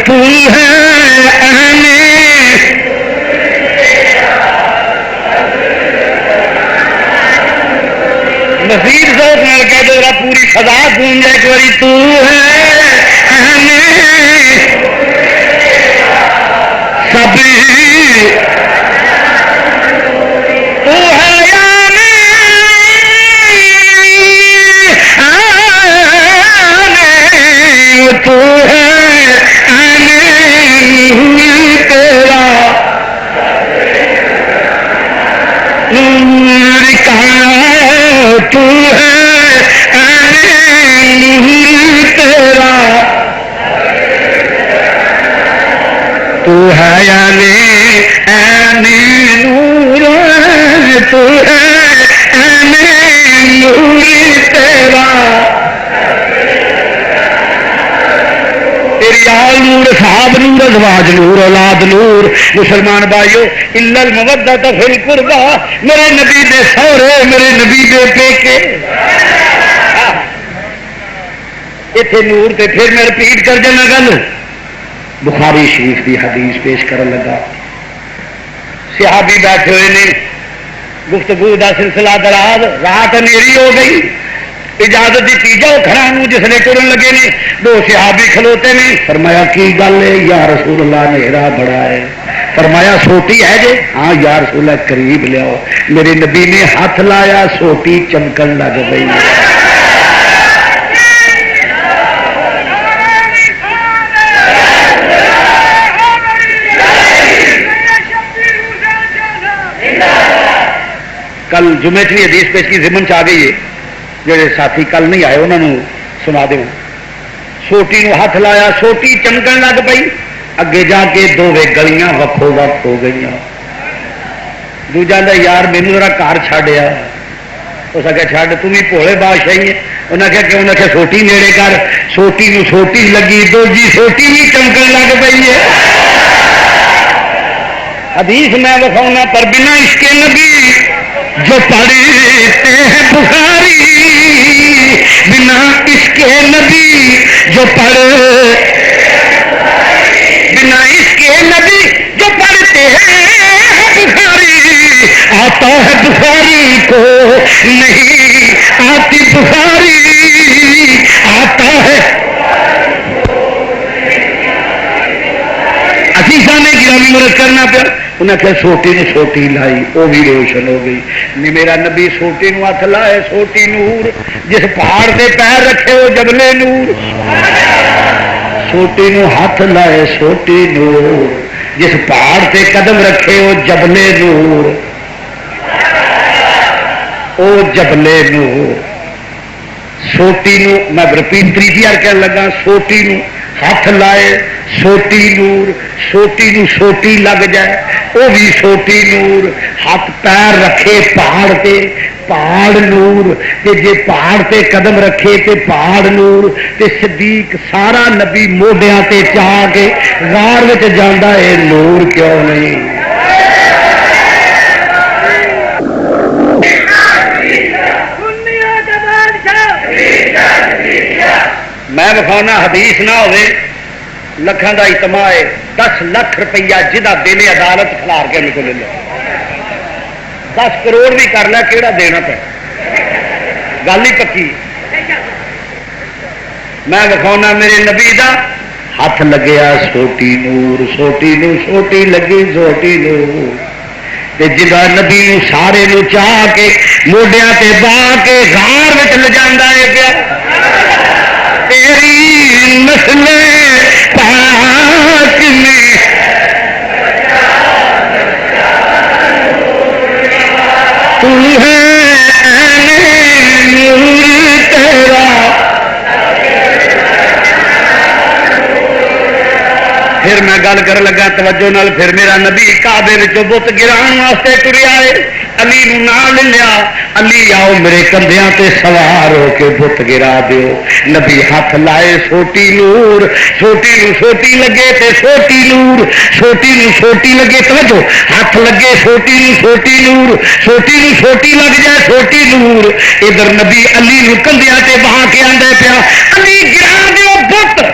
تو ہے مزید ذوق نال کہہ دو پوری فضا گونج جائے ایک باری تو ہے سب تو ہے تو ہے تیرا تو ہے تیرا فرمایا نے اے نور تو ہے اے نور تیرا تیری آل نور صحاب نور ازواج نور اولاد نور مسلمان بھائیو الا المودۃ فی القربى میرے نبی دے سہرے میرے نبی دے پیکے اتنے نور تے پھر میں رپیٹ کر جانا گل بخاری شریف کی حدیث پیش کرن لگا صحابی بیٹھے ہوئے نے گفتگو کا سلسلہ دراز رات اندھیری ہو گئی اجازت دیتی جاؤ کھڑا جس نے ٹرن لگے نے دو صحابی کھلوتے نے فرمایا کی گل ہے یا رسول اللہ اندھیرا بڑا ہے فرمایا سوٹی ہے جی ہاں یا رسول اللہ قریب لیاؤ میرے نبی نے ہاتھ لایا سوٹی چمکن لگ گئی کل جمعے کی حدیث پیش کی ضمن چ آ گئی ہے جڑے ساتھی کل نہیں آئے انہوں نے سنا دوں سوٹی نو ہاتھ لایا سوٹی چمکن لگ پئی اگے جا کے دونوں گلیاں وکھو وقت ہو گئی دوجا دا یار مینو ذرا گھر چھڈیا اس آگے چھڈ تم ہی بھولے بادشاہی ہے انہیں آخیا کہ انہیں آخیا سوٹی نیڑے کر سوٹی نو سوٹی لگی دوجی سوٹی بھی چمکن لگ پئی ہے حدیث میں بخاؤں پر بنا عشق نبی جو پڑھتے ہیں بخاری بنا عشق نبی جو بنا عشق نبی جو پڑھتے ہیں بخاری آتا ہے بخاری کو نہیں آتی بخاری آتا ہے عزیزاں نے گرامی مرد کرنا پیا انہیں کہ سوٹی نے سوٹی لائی وہ بھی روشن ہو گئی نہیں میرا نبی سوٹی نو ہاتھ لائے سوٹی نور جس پہاڑ سے پیر رکھے وہ جبلے نور سوٹی نو ہاتھ لائے سوٹی نور جس پہاڑ سے قدم رکھے وہ جبلے نور او جبلے نور سوٹی نو میں رپیٹ تیجی بار کہنے لگا سوٹی نو ہاتھ لائے سوٹی نور سوٹی نو سوٹی لگ جائے وہ بھی سوٹی نور ہاتھ پیر رکھے پہاڑ تے پہاڑ نور تے جے پہاڑ تے قدم رکھے تے پہاڑ نور تے صدیق سارا نبی موڈیاں تے چاہ کے غار وچ جاندا اے نور کیوں نہیں میں بخانا حدیث نہ ہوئے لکھان کا اجتماع ہے 10 لاکھ روپیہ جہاں دل عدالت کھلار کے ان کو لے لو 10 کروڑ بھی کر لیا کہڑا دینا پہ گل ہی پکی میں بخانا میرے نبی دا ہاتھ لگیا سوٹی نور سوٹی نو سوٹی لگی سوٹی نور جا نبی نو سارے نو چاہ کے موڈیا تے باہ کے غار میں لے جانا ہے پیا تیری نسل پاک میں تو ہے نور تیرا پھر میں گل کر لگا توجہ نال پھر میرا نبی کعبے وچوں بت گران واسطے ٹریا ہے علی نو نام لے لیا علی آؤ میرے کندھیاں تے سوار ہو کے بت گرا دیو نبی ہاتھ لائے سوٹی نور سوٹی نو سوٹی لگے تے سوٹی نور سوٹی نو سوٹی لگے توجہ ہاتھ لگے سوٹی نو سوٹی نور سوٹی نو سوٹی لگ جائے سوٹی نور ادھر نبی علی نو کندھیاں تے بہا کے آندا پیا علی گرا دیو بت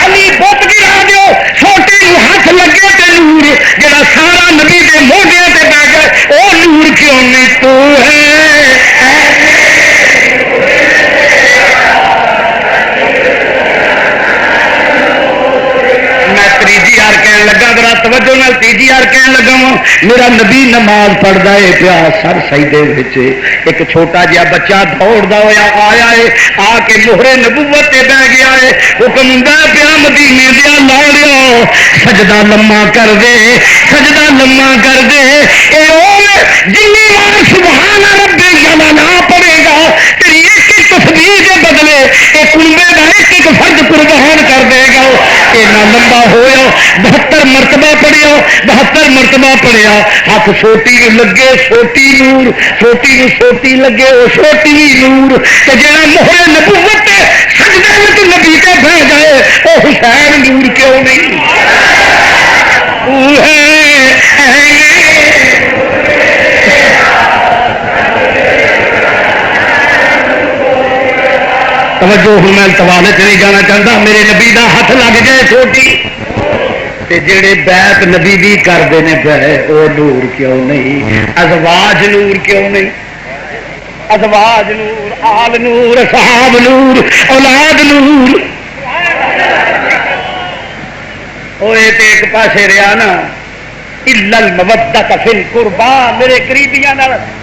علی بت گرا دیو سوٹی نو ہاتھ لگے تے نور جڑا سارا نبی دے موڈیاں تے بیٹھ گئے او نور کیوں نہیں تو ہے تیجی یار کہنے لگا ذرا توجہ نال تیجی یار کہنے لگا میرا نبی نماز پڑھتا ہے پیا سر سجدے وچ ایک چھوٹا جہا بچہ دوڑتا ہوا آیا ہے آ کے موہرے نبوت تے بہ گیا ہے حکم ہوندا پیا مدینے دیا لاڑیو سجدہ لما کر دے سجدہ لما کر دے جنی بار سبحان ربی نہ پڑے گا تیری ایک تسبیح کے بدلے ایک کنبے کا ایک فرد قربان کر دے گا اتنا لمبا ہو 72 مرتبہ پڑھیا 72 مرتبہ پڑھیا ہاتھ سوٹی لگے سوٹی نور سوٹی سوٹی لگے وہ سوٹی نور کہ جڑا مہر نبوت سجدے میں نبی تے بہ جائے وہ حسین نور کیوں نہیں توجہ ہوں میں توالے سے نہیں جانا چاہتا میرے نبی دا ہاتھ لگ جائے چھوٹی تے جڑے بیعت نبی دی کرتے ہیں پے وہ نور کیوں نہیں ازواج نور کیوں نہیں ازواج نور آل نور صحاب نور اولاد نور وہ ایک پاسے رہا نا الا المودت فی القربا میرے قریبیاں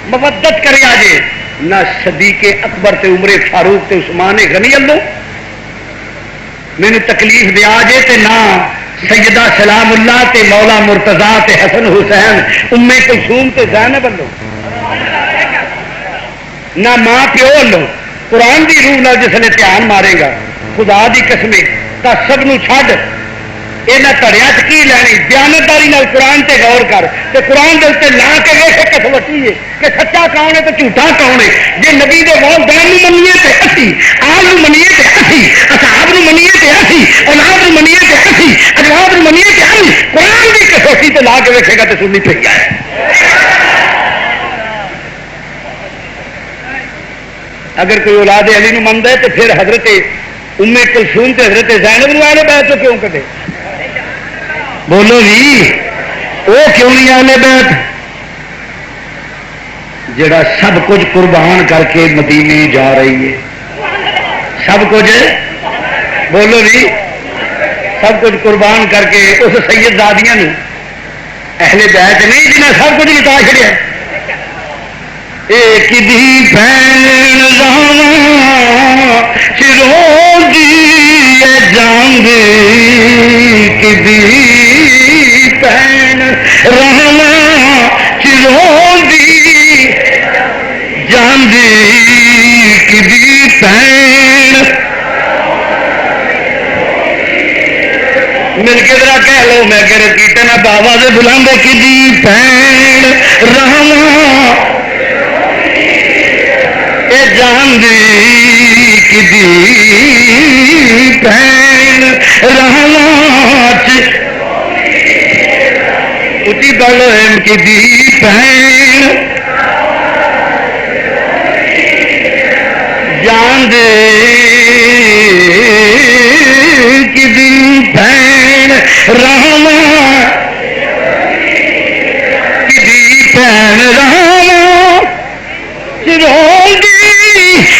مودت کرے آجے نہ صدیق اکبر تے عمر فاروق تے عثمان غنی اللہ مینو تکلیف دیا جے تے نہ سیدہ سلام اللہ تے مولا مرتضی تے حسن حسین ام کلثوم تے زینب اللہ نہ ماں پیو اللہ قرآن دی روح نہ جس نے دھیان مارے گا خدا دی قسمیں تا سب نو چھڈ یہاں تڑیا کی لینی دیانتداری قرآن تے غور کر تے قرآن دے اتنے لا کے ویسے کسوٹی ہے کہ سچا کون ہے تو جھوٹا کون ہے جی نبی دے والدین منیے تے اسی آل منیے تے اسی اصحاب منیے تے اسی اولاد منیے تے اسی ازواج منیے تے اسی قرآن کی کسوٹی تے لا کے ویسے گا تو سننی پی ہے اگر کوئی اولاد علی نو منتا ہے تو پھر حضرت ام کلثوم تے حضرت زینب نو اہل بیت تو کیوں کدے بولو جی وہ کیوں نہیں اہل بیت جڑا سب کچھ قربان کر کے مدینے جا رہی ہے سب کچھ بولو جی سب کچھ قربان کر کے اس سید دادیاں نے اہل بیت نہیں جنہیں سب کچھ لٹا چھڑیا ایک دی بہن چرو دی جان کدی بہن رہنا چرو دی جان کدی بہن مل کے ذرا کہہ لو میں کہ کیتے نا بابا سے بلندے کدی بہن رہنا جان کدی بہن رہنا اچھی گل کدی بہن جان کدی بہن رہنا کدی بہن رہنا چروگی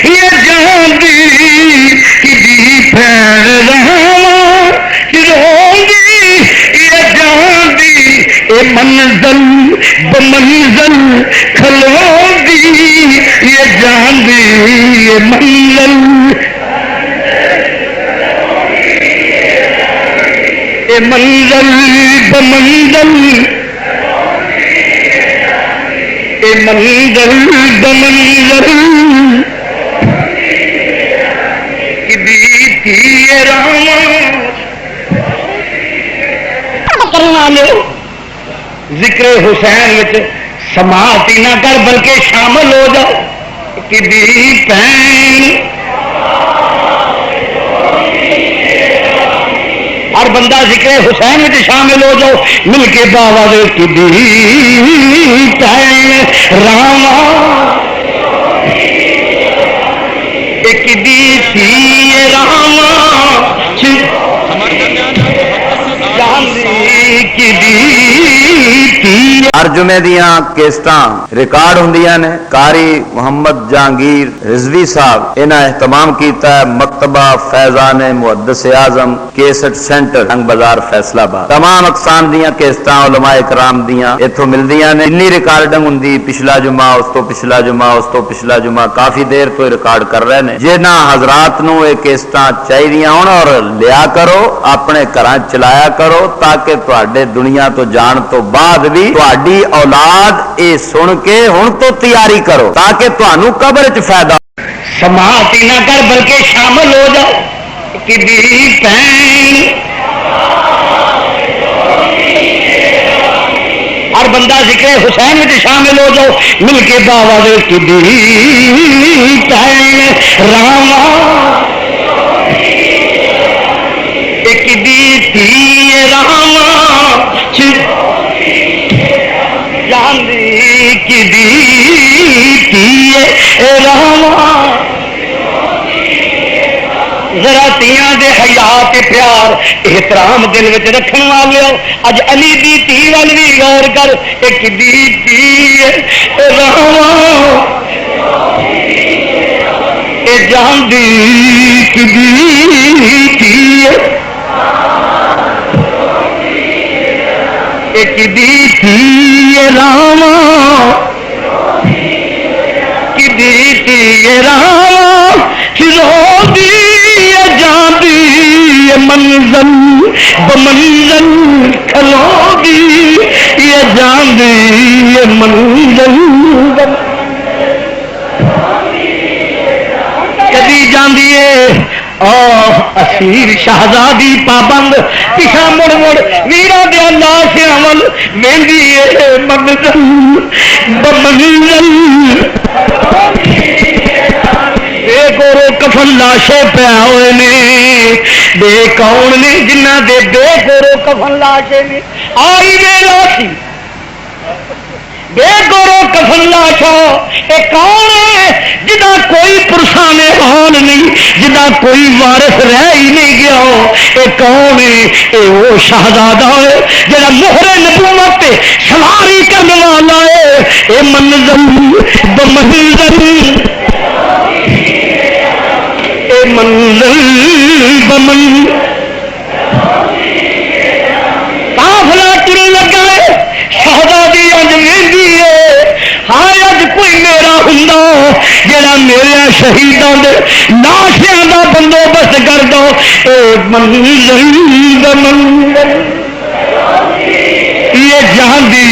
یہ جان دی کدی بہن رہنا چروگی یہ جان دی اے منزل بمنزل کھلوگی یہ جان دی یہ منزل اے منزل بمنزل اے منزل بمنزل کدی تھی رام کرنا لو ذکر حسین وچ سماعت ہی نہ کر بلکہ شامل ہو جاؤ کدی پین ہر بندہ ذکر حسین میں شامل ہو جاؤ مل کے بابا دے کدی پین راما کدی سی راما ہر جمعے دیاں کیسٹاں ریکارڈ ہوندیاں نے قاری محمد جہانگیر رضوی صاحب انہاں اہتمام کیتا ہے مکتبہ فیضان محدث اعظم کیسٹ سینٹر انگ بازار فیصلہ آباد تمام اقسام دیاں کیسٹاں علماء کرام دیاں ایتھوں ملدیاں نے انی ریکارڈنگ ہوندی پچھلا جمعہ اس تو پچھلا جمعہ اس تو پچھلا جمعہ کافی دیر تو ریکارڈ کر رہے ہیں جنہاں حضرات نو یہ کیسٹاں چاہیے ہون اور لیا کرو اپنے گھراں چلایا کرو تاکہ تواڈے دنیا تو جان تو بعد بھی تواڈی اولاد اے سن کے ہن تو تیاری کرو تاکہ تانوں قبر وچ فائدہ سماعت نہ کر بلکہ شامل ہو جاؤ کدی پین بندہ ذکر حسین میں شامل ہو جاؤ مل کے باوا دے کدی راما کدی تھی راما جاندی کدی تھی راما ذرا تیاں دے حیات پیار احترام دل وچ رکھن والے اج علی دی تھی ول بھی غور کر ایک دی تھی راما اے جان دی کدی تھی ایک دی تھی راما کدی تھی راما رو دی منزل بمنزل کھلو گی یہ جان دی یہ منزل کدی جاندی ہے اسیر شہزادی پابند پیچھا مڑ مڑ ویرا دیا لاشیاں ول ویندی ہے منزل بمنزل گورو کفن لاشے پیا ہوئے نے بے کون نے جنہ دے بے گورو کفن لاشے نے آئی بے لاسی بے گورو کفن لاشا اے کون ہے جدا کوئی پرسانے حال نہیں جدا کوئی وارث رہ ہی نہیں گیا ہو اے کون ہے اے وہ شہزادہ ہے جڑا مہر نبوت تے سواری کرنے والا ہے اے منزل بمنزل منزل بمن کافلا تر لگا ہے شہزادی اج ویندی ہے ہائے اج کوئی میرا ہوندا جڑا میرے شہیداں دے لاشیاں دا بندوبست کر دو اے منزل بمن یہ جاندی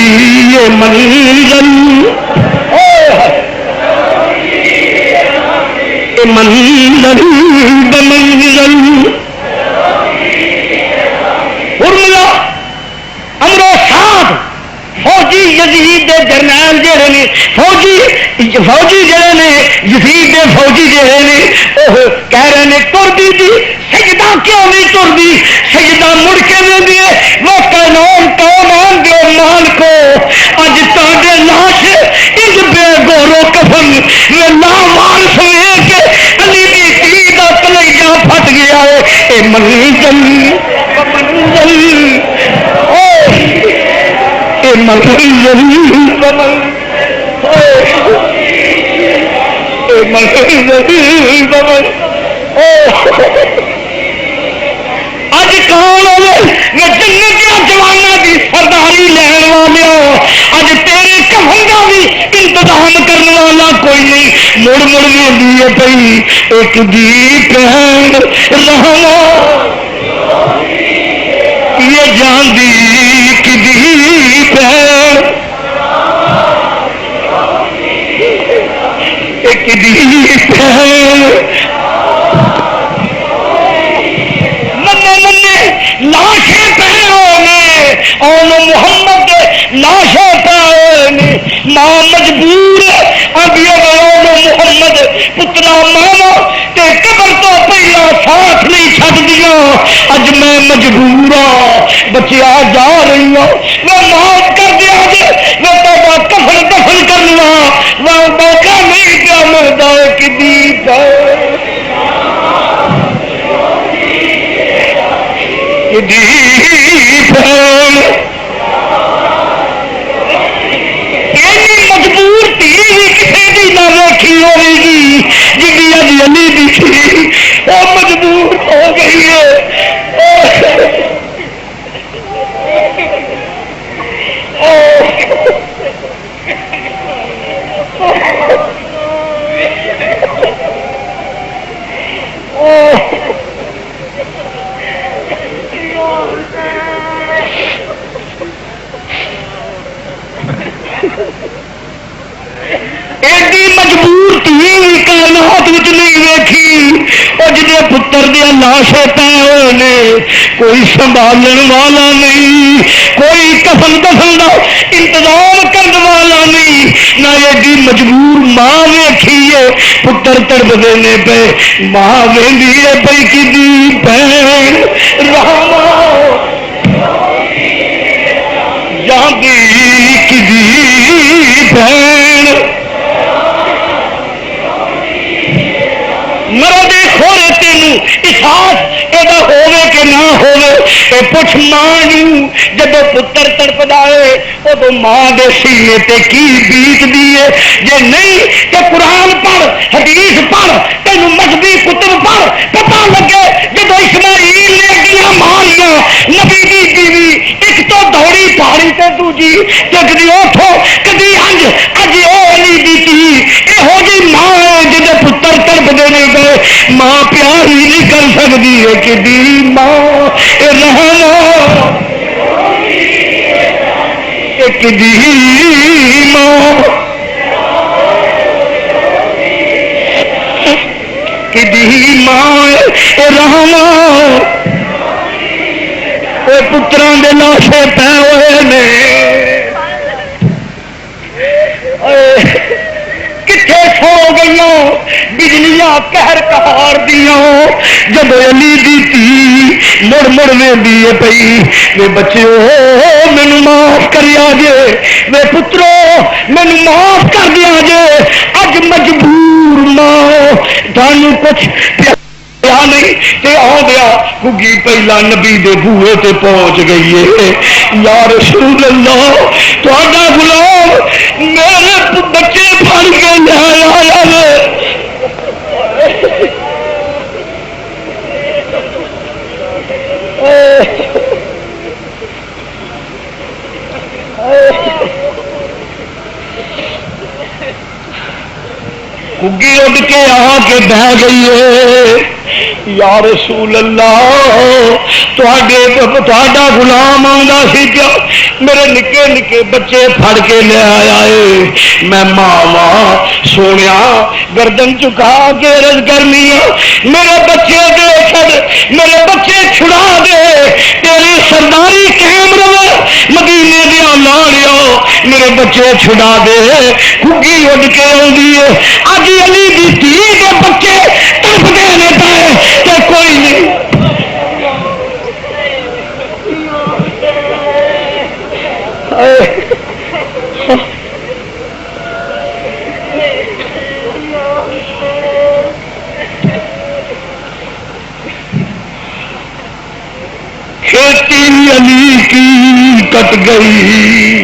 یہ منزل منزل بمنزل ارملا امرو ساتھ فوجی یزید دے جرنیل جڑے نے فوجی جڑے نے یزید دے فوجی جڑے نے وہ کہہ رہے نے تردی دی سجدہ کیوں نہیں تردی سجدہ مڑ کے دے دیے وہ قانون مان دو مان کو اج تاڈے لاش اس بے گورو کفن میں لا وارث ہوئے کہ علی دی تھی دا کلیجہ پھٹ گیا ہے اے منزل منزل اے منزل اے منزل اج کون ہوئے میں جنتیاں جوانوں کی سرداری لین والے اج تیرے کفن کا بھی انتظام کرنے والا کوئی نہیں مڑ مڑ میں پی ایک دی پہن رہنا یہ جان دی کدی پہن ایک دی پہن لاشیں پہ اور محمد لاشیں پہ ماں مجبور ابھی محمد پترا ماما تے قبر تو پہلا ساتھ نہیں چھڈ دیا اج میں مجبور ہوں بچیا جا رہی ہوں میں معاف کر دیا جی میں بابا کفن دفن کرنا وہ موقع نہیں پیا ملتا ہے کدی مجبور تھی کسی کی نہ ویکھی ہوئے گی جی اج علی دی تھی وہ مجبور ہو گئی ہے ایڈی مجبور تھی کہنا کائنات نہیں ویکھی وہ جدے پتر دیا لاشے پے ہوئے نے کوئی سنبھالن والا نہیں، کوئی کفن دفن کا انتظام کرنے والا نہیں، نہ ایڈی مجبور ماں ویکھیے پتر تڑپتے نے پے، ماں ویندی ہے پئی کدی بہن رحماں جاندی کدی بہن مرد کھورے تینوں احساس یہ ہوے کہ نہ ہوے پوچھ ماں جب پتر تڑپدا ہے ادو ماں دے سینے تے کی بیتدی ہے، جے نہیں تے قرآن پڑھ حدیث پڑھ تینوں مذہبی کتب پڑھ پتہ لگے جب اسماعیل نے اگیاں ماریاں نبی دی بیوی ایک تو دوڑی پہاڑی تے دوجی تے کدی اٹھو کدی انج اج اے علی دی تھی یہو جی ماں ہے جدے پتر تڑپدے نے گئے ماں پیار ہی نہیں کر سکتی ہے کہ دی ماں رہنا ایک دی ماں کہ دی ماں رہنا پتروں کے لاشے پے ہوئے نے کتنے سو گئی بجلیاں قہر قہار دیا جب علی دی تھی مڑ مڑ ویندی ہے پئی وے بچیو مینو معاف کریا جے وے پترو مینو معاف کر دیا جے اج مجبور ماں تھانوں کچھ نہیں تے آ گیا گگی پہلا نبی دے بوئے تے پہنچ گئی ہے یا رسول اللہ تہاڈا غلام میرے بچے پھڑ کے لے آیا گگی اڈ کے آ کے بہ گئی ہے یا رسول اللہ تہاڈا غلام آندا سی پیا میرے نکے نکے بچے پھڑ کے لے آیا ہے میں ماں سونیا گردن چکا کے عرض کرنی میرے بچے دے چھڑ میرے بچے چھڑا دے تیری سرداری قائم رہے مدینے دیا لاڑیو میرے بچے چھڑا دے گگی اڈ کے آئی ہے اج علی دی دھی دے بچے تڑپتے نے پائے تو کوئی نہیں کھیتی علی کی کٹ گئی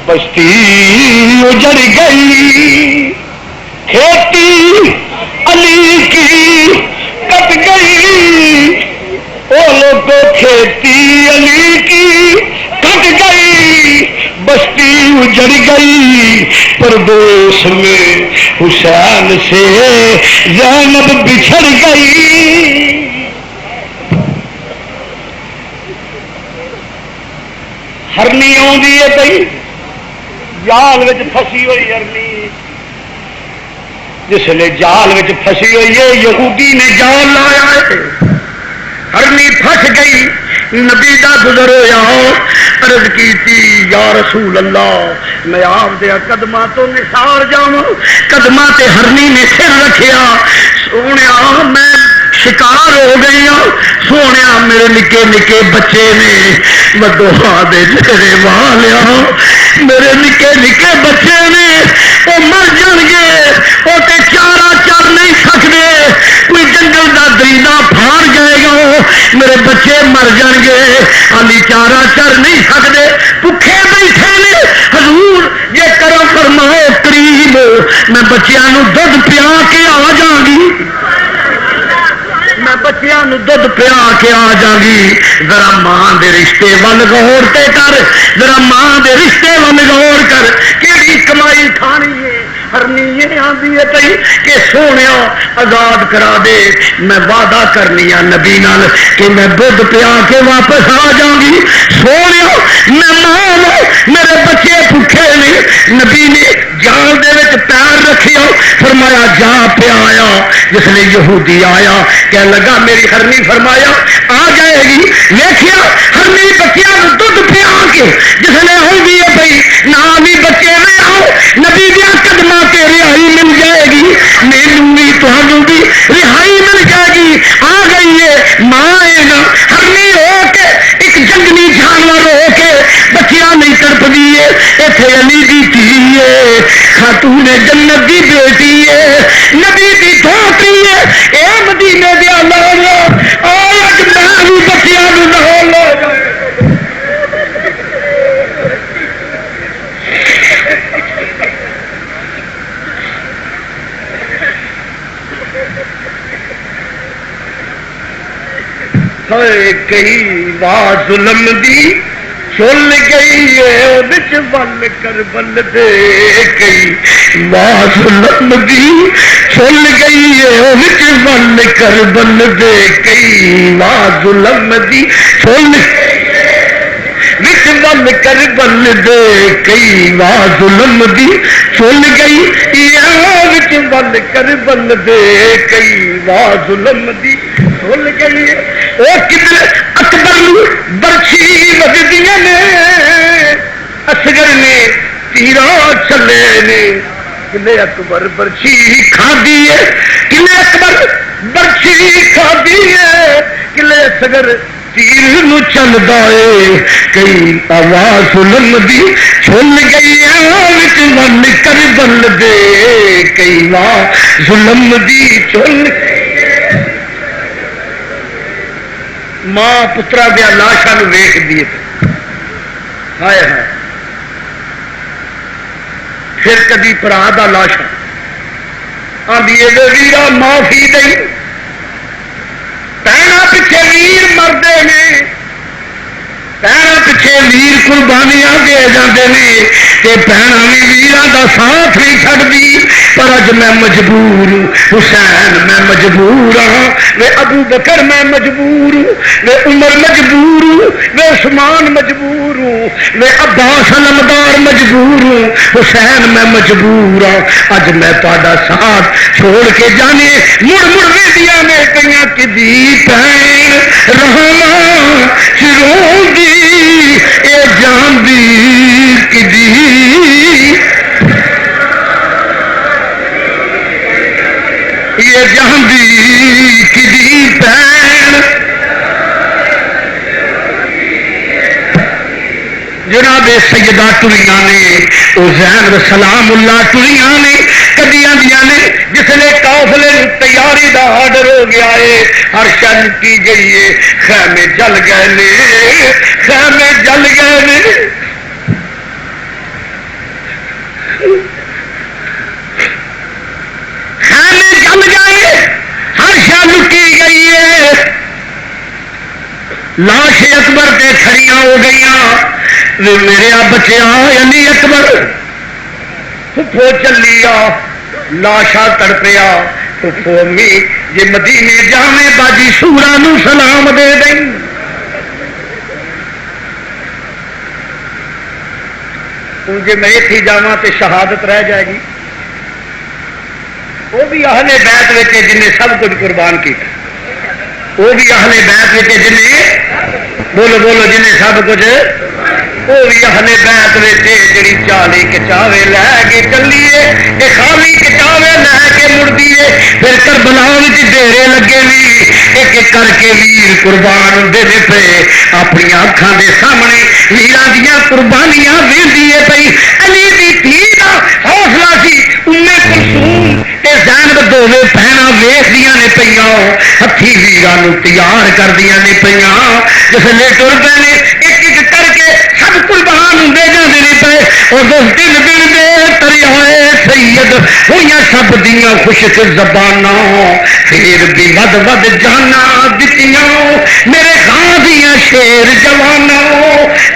بستی اجڑ گئی کھیتی علی کی کٹ گئی وہ لوگ کھیتی علی کی کٹ گئی بستی اجڑ گئی پردیس میں حسین سے زینب بچھڑ گئی ہرنی آئی ہے پی جال پھسی ہوئی ہرنی جس نے جال پھسی ہوئی ہے یہودی نے جال لایا ہے ہرنی پھس گئی نبی دا گزر ہوا عرض کی یا رسول اللہ میں آپ دیا قدماں تو نثار جاؤں قدماں تے ہرنی نے سر رکھیا سونے میں شکار ہو گئی ہوں سونے میرے نکے نکے بچے نے بدوہا دے چہرے والیا میرے نکے نکے بچے نے وہ مر جان گے وہ تے چارہ چر نہیں سکتے کوئی جنگل دا درینا پھاڑ جائے گا میرے بچے مر جان گے علی چارہ چر نہیں سکتے بھوکے بیٹھے نے حضور یہ کرو فرمائے قریب میں بچیاں دودھ پیا کے آ جاؤں گی میں بچیاں دودھ پیا کے آ جاگی ذرا ماں دے رشتے ول غور تے کر ذرا ماں دے رشتے ول غور کر کیڑی کمائی کھانی ہے ہرنی یہ آدھی ہے پی کہ سونے آزاد کرا دے میں وعدہ کرنی ہوں نبی نال کہ میں دودھ پیا کے واپس آ جاؤں گی سونے میں ماں میرے بچے بھوکے نہیں نبی نے جال دے وچ پیر رکھیا فرمایا فرمایا جا پہ آیا. جس نے یہودی آیا کہنے لگا میری ہرنی، فرمایا آ جائے گی. ویکھیا ہرنی بچیاں دودھ پیا کے جس نے ہوگی ہے بھائی نام ہی بچے میں آؤ نبی دیا قدماں تے رہائی مل جائے گی، مینوں بھی تمہوں بھی رہائی مل جائے گی. آ گئی ہے ماں ہرنی ہو کے ایک جنگلی جانور ہو کے بچیاں نہیں تڑپ دیے. اتنے علی دی تھی ہے، خاتون جنت دی بیٹی ہے، نبی دی دھوتی ہے. اے مدینے دیا لالا آج میں بھی بچیاں نال لے جا. کئی بات ظلم دی چل گئی ہے بچ بل کر بل دے. کئی بات ظلم دی چل گئی ہے بچ بل کر بل دے. کئی بات ظلم دی چل بچ بل کر بل دے. کئی بات ظلم دی چل گئی بچ بل کر بل دے. کئی بات ظلم دی چل گئی وہ کدھر اکبر برچھی وجدیاں نے اصغر نے تیرا چلے نے. کلے اکبر برچھی کھادی ہے، کلے اکبر برچھی کھادی ہے، کلے اصغر تیر نو چلدا ہے. کئی آواز ظلم دی چل گئی وچ ون کر بل دے. کئی آواز ظلم دی چل ماں پترا دیا لاشاں ویخ دیے ہائے ہائے. پھر کدی برا دا لاشا آدھی ویرا معافی دئی پینا پیچھے ویر مرتے ہیں، پینا پیچھے ویر قربانیاں دے جاتے ہیں تے پینا بھی ویران دا ساتھ نہیں چھڑتی. پر اج میں مجبور ہوں، حسین میں مجبور ہوں، وے ابو بکر میں مجبور ہوں، وے عمر مجبور ہوں، وے عثمان مجبور ہوں، وے عباس علمدار مجبور ہوں، حسین میں مجبور ہوں. اج میں تہاڈا ساتھ چھوڑ کے جانے مڑ مڑ ویدیاں نے کئیاں کدی پین رہنا چروں دی اے جان دی کدی یہ جان دی کدی پین. جناب سیدہ ٹریاں نے زین سلام اللہ ٹریاں نے کدیاں دیا نے جس نے قافلے تیاری دا آرڈر ہو گیا ہے ہر شن کی گئی ہے خیمے جل گئے نے خیمے جل گئے نے. خیمے جل گئے ہر شن کی گئی ہے. لاش اکبر تے کھڑیاں ہو گئیاں میرے بچیا علی اکبر پھپھو چلیا لاشا تڑپیا. پھپھو امی جی مدینے جاویں باجی سورا نو سلام دے دیں. ہوں جی میں اتھی جاواں تے شہادت رہ جائے گی. وہ بھی اہل بیت وچ جن نے سب کچھ قربان کیا، وہ بھی اہل بیت وچ جن نے بولو بولو جن نے سب کچھ، وہ بھی اہل بیت وچ جڑی 40 کچاوے لے کے چلیے کہ خالی کچاوے لے کے مڑدیے. پھر کربلا وچ ڈیرے لگے بھی ایک ایک کر کے ویر قربان ہوندے نے پے اپنی اکھاں دے سامنے ویراں دیاں قربانیاں ویندی ہے پئی. علی دی دھی دا حوصلہ سی ام کلثوم تے زینب دوویں بہناں ویکھدیاں نے پیاں ہتھی ویراں نو تیار کردیاں نے پیاں. جس لے ٹر پے نے ایک ایک کر کے سب قربان ہوندے جاندے نے پے. اور دس دن دن دے تریائے سید ہوئیاں سب دیاں خشک زباناں پھر بھی ود ود جانا دتیاں میرے غازیاں شیر جواناں.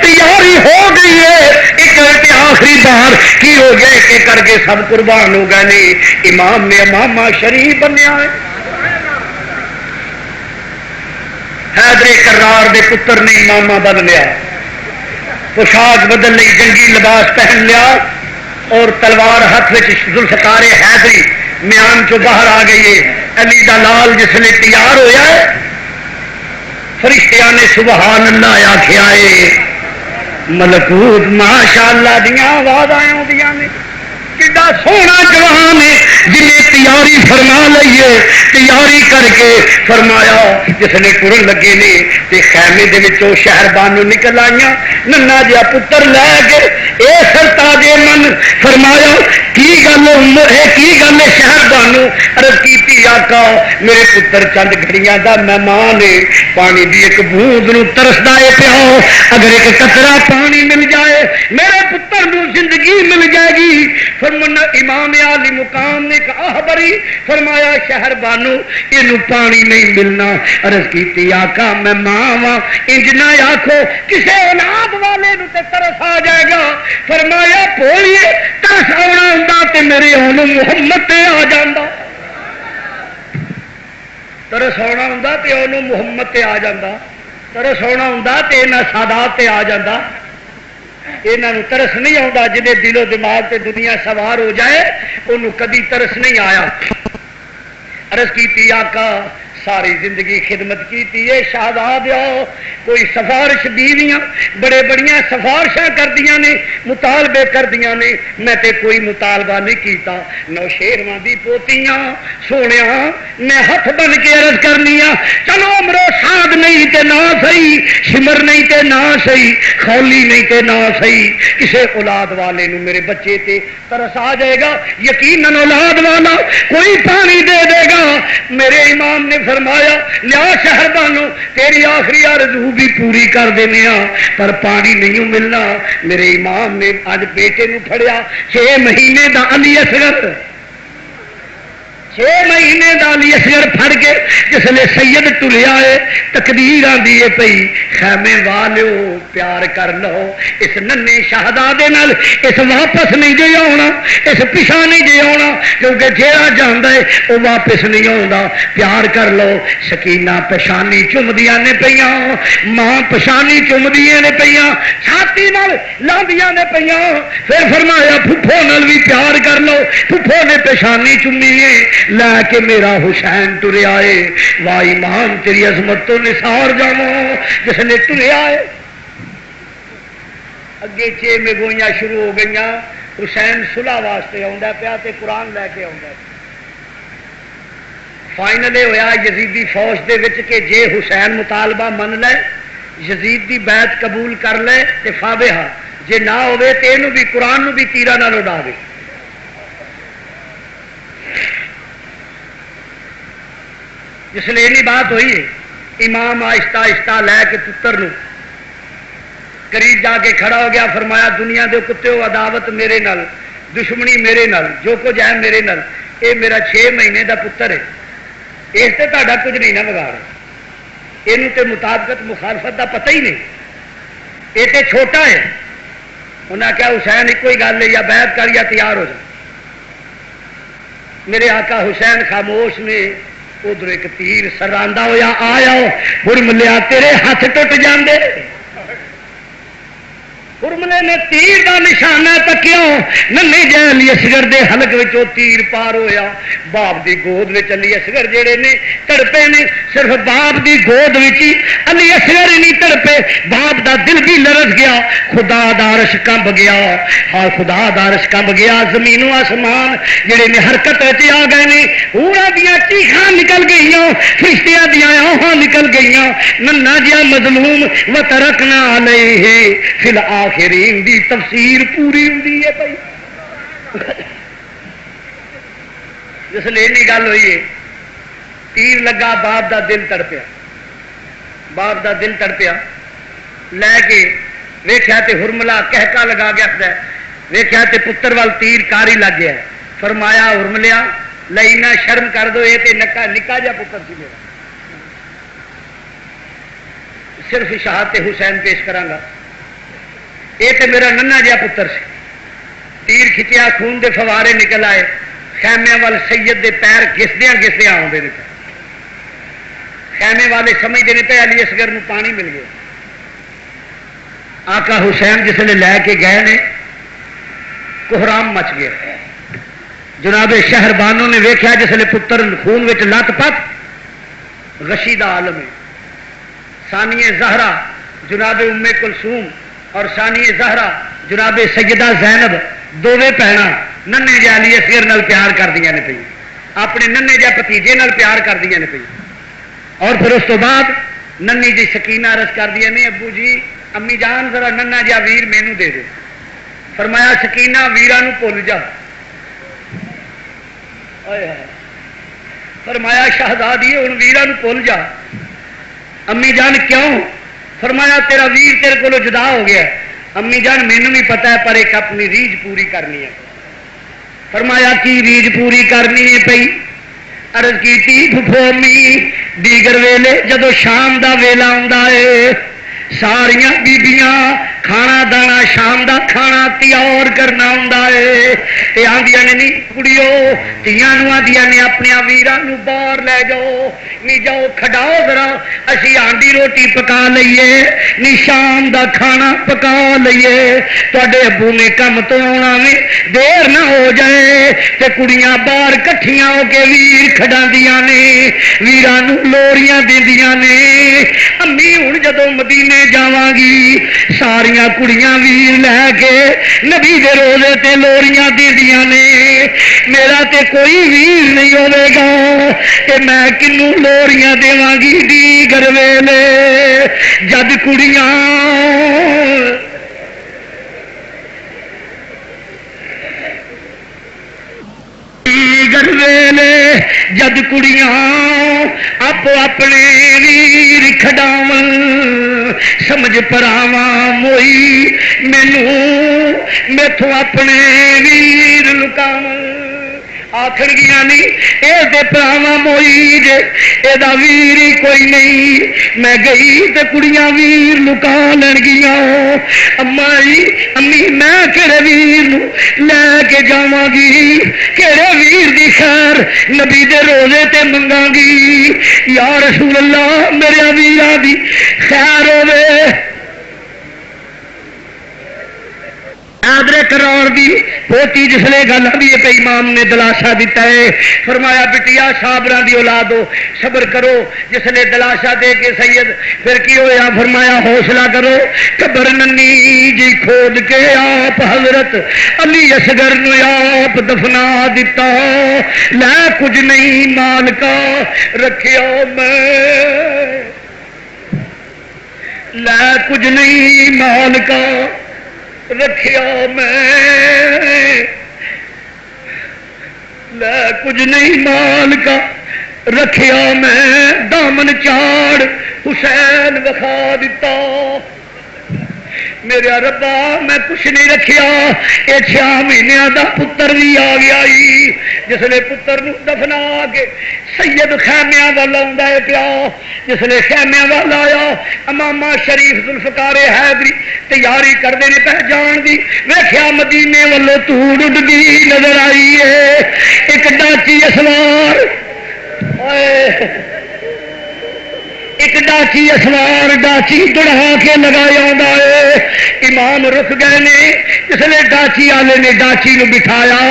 تیاری ہو گئی ہے ایک آخری بار کی ہو گئے کہ کر کے سب قربان ہو گئے نے. امام نے امامہ شریف بنیا ہے. حیدر کرار دے پتر نے امامہ بن لیا، پوشاک بدل لی، جنگی لباس پہن لیا اور تلوار ہاتھ میں ذوالفقار حیدری میان چو باہر آ گئی ہے، علی دا لال جس نے تیار ہویا ہے، فرشتیاں نے سبحان اللہ آخیا ہے، ملکوت ماشاء اللہ دیا آواز آیا نے، کڈا سونا جوان ہے جنہیں تیاری فرما لئیے، تیاری کر کے فرمایا جس نے ٹرن لگے نے تے خیمے دے وچوں شہر بانو نکل آئیاں، ننا جہا پتر لے کے اے سرتاج من فرمایا کی گل ہے شہر بانو، عرض کیتی آقا میرے پتر چند گھڑیاں دا مہمان ہے، پانی دی ایک بوند نو ترسدا ہے پیا، اگر ایک قطرہ پانی مل جائے میرے پتر نو زندگی مل جائے گی۔ فرمایا امام عالی مقام نے کہا بری، فرمایا شہر بانو یہ پانی نہیں ملنا، عرض کی آقا میں ماں وا انج نہ آخو کسی اولاد والے نو تے ترس آ جائے گا، فرمایا بولیے ترس آنا ہوں تے میرے آن محمد تے آ جانا، ترس آنا ہوں تے آن محمد تے آ جانا، ترس آنا ہوں تے انہاں سادات تے آ جانا، یہاں ترس نہیں آتا جنہیں دل و دماغ تے دنیا سوار ہو جائے انہوں کدی ترس نہیں آیا۔ عرض کی آقا ساری زندگی خدمت کی شہزاد کوئی سفارش بیویاں بڑے بڑیاں سفارشاں کردیاں نے، مطالبے کردیاں نے، میں تے کوئی مطالبہ نہیں کیتا، نوشیرواں دی پوتیاں سونیا میں ہاتھ بن کے عرض کرنی چلو امرو ساد نہیں تے نہ سہی، شمر نہیں تے نہ سہی، خولی نہیں تے نہ سہی، کسے اولاد والے نو میرے بچے تے ترس آ جائے گا، یقیناً اولاد والا کوئی پانی دے دے گا۔ میرے امام نے فرمایا لیا شہر بانو تیری آخری آرزو بھی پوری کر دینے پر پانی نہیں ملنا۔ میرے امام نے اج بیٹے نو پھڑیا 6 مہینے دا علی اصغر 6 مہینے دا علی اصغر پھڑ کے جس لے سید ٹلیا ہے تقدیر آندی ہے پئی خیمے والو پیار کر لو اس ننے شہزادے نال، اس واپس نہیں جے آنا، اس پیچھا نہیں جے آنا، کیونکہ جیڑا جاندا ہے وہ واپس نہیں آوندا، پیار کر لو۔ سکینہ پشانی چومدیاں نے پیاں، ماں پشانی چومدیاں نے پیاں، چھاتی نال لاندیاں نے پیاں، پھر فرمایا پھپھو نال بھی پیار کر لو، پھپھو نے پشانی چومی ہے لے کے میرا حسین ٹریا ہے، واہ ایمان تیری عظمت تو نثار جاؤ جس نے ٹریا ہے۔ اگے 6 میں گوئیاں شروع ہو گئی، حسین صلح واسطے آندا پیا تے قرآن لے کے آندا ہے۔ فائنل یہ ہویا یزیدی فوج دے وچ کہ جے حسین مطالبہ من لے یزید دی بیعت قبول کر لے تے فابہا، جے نہ ہوے تے اینو بھی قرآن نو بھی تیرا نال اڑا دے۔ جس لیے نہیں بات ہوئی ہے امام آہستہ آہستہ لے کے پتر نو قریب جا کے کھڑا ہو گیا، فرمایا دنیا دے کتے ہو عداوت میرے نال، دشمنی میرے نال، جو کچھ ہے میرے نال، اے میرا 6 مہینے دا پتر ہے، اس سے تہاڈا کچھ نہیں نہ بگاڑ، یہ تے مطابقت مخالفت دا پتہ ہی نہیں، یہ تے چھوٹا ہے۔ انہاں کہا حسین ایک کوئی گل ہے یا بیعت کر یا تیار ہو جا۔ میرے آقا حسین خاموش نے ادھر ایک تیر سراندا ہویا آیا حرملیا تیرے ہاتھ ٹوٹ جاندے، حرملے نے تیر دا نشانہ تکیا، ننے جے علی اصغر دے حلق وچوں تیر پار ہویا، باپ دی گود وچ علی اصغر جڑے نے تڑپے نے، صرف باپ دی گود وچ علی اصغر ہی نہیں تڑپے، باپ دا دل بھی لرز گیا، خدا دا عرش کمب گیا، ہاں خدا دا عرش کمب گیا، زمین و آسمان جڑے نے حرکت وچ آ گئے نے، اوراں دیاں چیخاں نکل گئیاں، فرشتیاں دیاں آہاں نکل گئیاں، ننا جیا مظلوم وترکنا علیہ فی الآخرین دی تفسیر پوری ہوندی ہے بھائی۔ جس لیے نہیں گل ہوئی ہے تیر لگا باپ دا دل تڑپیا، باپ دا دل تڑپیا، لے کے ویکھیا تے ہرملا کہکا لگا گیا، ویکھیا تے پتر وال تیر کاری لگ گیا، فرمایا ہرملیا لئی نہ شرم کر دو، یہ تے نکا جا پتر سی میرا، صرف شہادت حسین پیش کراں گا، یہ تے میرا ننا جہا پتر سی۔ تیر کھچیا، خون دے فوارے نکل آئے، خیمے وال سید دے پیر گھسدیاں گھسدیاں آؤندے نے، خیمے والے سمجھتے ہیں پہ علی اصغر نو پانی مل گیا۔ آقا حسین جس نے لے کے گئے نے کوہرام مچ گیا، جناب شہر بانو نے ویکھیا جس لے پتر خون وچ لت پت غشی دا عالم ہے. ثانیہ زہرا جناب ام کلثوم اور ثانیہ زہرا جناب سیدہ زینب دوویں بہناں ننے جے علی اصغر نال پیار کردیاں نے پئی، اپنے ننے جے بھتیجے نال پیار کردیاں نے پئی. اور پھر اس تو بعد ننی جی سکینہ عرض کردیاں نے ابو جی امی جان ذرا ننا جا ویر مینو دے دے. فرمایا سکینہ ویرانو بھول جا. فرمایا شہزادی ہوں ویرانو بھول جا. امی جان کیوں؟ فرمایا تیرا ویر تیرے کو جدا ہو گیا. امی جان مینو بھی پتا ہے پر ایک اپنی ریج پوری کرنی ہے. فرمایا کی ریج پوری کرنی ہے پئی؟ عرض کی پھپھو امی دیگر ویلے جدو شام دا ویلا آتا ہے ساریاں بیبیاں کھانا دانا شام دا کھانا تیار کرنا ہوندا ہے. تے آندیاں نے نہیں کڑیو تیاں نو آندیاں نے اپنے ویراں نو باہر لے جاؤ نہیں جاؤ کھڈاؤ ذرا اسی آنڈی روٹی پکا لئیے نہیں شام دا کھانا پکا لئیے. تواڈے ابو نے کم تو آنا میں دیر نہ ہو جائے. تے کڑیاں باہر کٹھیاں ہو کے ویر کھڈاندیاں نے ویراں نو لوریاں دیندیاں نے. امی ہن جدوں مدینے جاواں گی ساریاں کڑیاں ویر لے کے نبی دے روزے تے لوریاں دیندیاں نے. میرا تے کوئی ویر نہیں ہوے گا تے میں کنوں لوریاں دیواں گی دیگر ویلے جد کڑیاں دیگر ویلے جد کڑیاں آپ اپنے ویر کھڈاون سمجھ پراواں موئی مینوں میتھوں اپنے ویر لکاون. آخر گیا نہیں یہ تو پراواں موئی جے یہ ویر ہی کوئی نہیں. میں گئی تو کڑیاں ویر لکا لین گیا. امی میں کہڑے ویر لے کے جاواں گی کہڑے ویر دی خیر نبی دے روزے تے منگاں گی. یا رسول اللہ میرے ویراں دی خیر ہوے. آدرے کرور دی پوتی جسلے گل آئی ہے کہ امام نے دلاسا دیتا ہے. فرمایا بٹیا صابراں دی اولاد ہو صبر کرو. جسلے دلاسا دے کے سید پھر کی ہویا؟ فرمایا حوصلہ کرو قبر ننی جی کھود کے آپ حضرت علی اصغر نو آپ دفنا دیتا. لے کچھ نہیں مال کا رکھیا میں لے کچھ نہیں مال کا رکھیا میں لے کچھ نہیں مال کا رکھیا میں دامن چاڑ حسین وکھا دیتا. میرے ربا میں کچھ نہیں رکھیا. یہ 6 مہینوں دا پتر بھی آ گیا جس نے پتر نو دفنا کے سید خیمیاں والا آندا ہے پیا. جس نے خیمیاں والا آیا امامہ شریف ذوالفقار حیدری تیاری کرتے ہیں پہ جان دی. ویکھیا مدینے والوں دھوڑ اڈدی نظر آئی ہے. ایک ڈاچی اسوار ایک ڈاچی اسوار ڈاچی دڑھا کے لگایا ہے. امام رک گئے نے اس لیے ڈاچی والے نے ڈاچی نو بٹھایا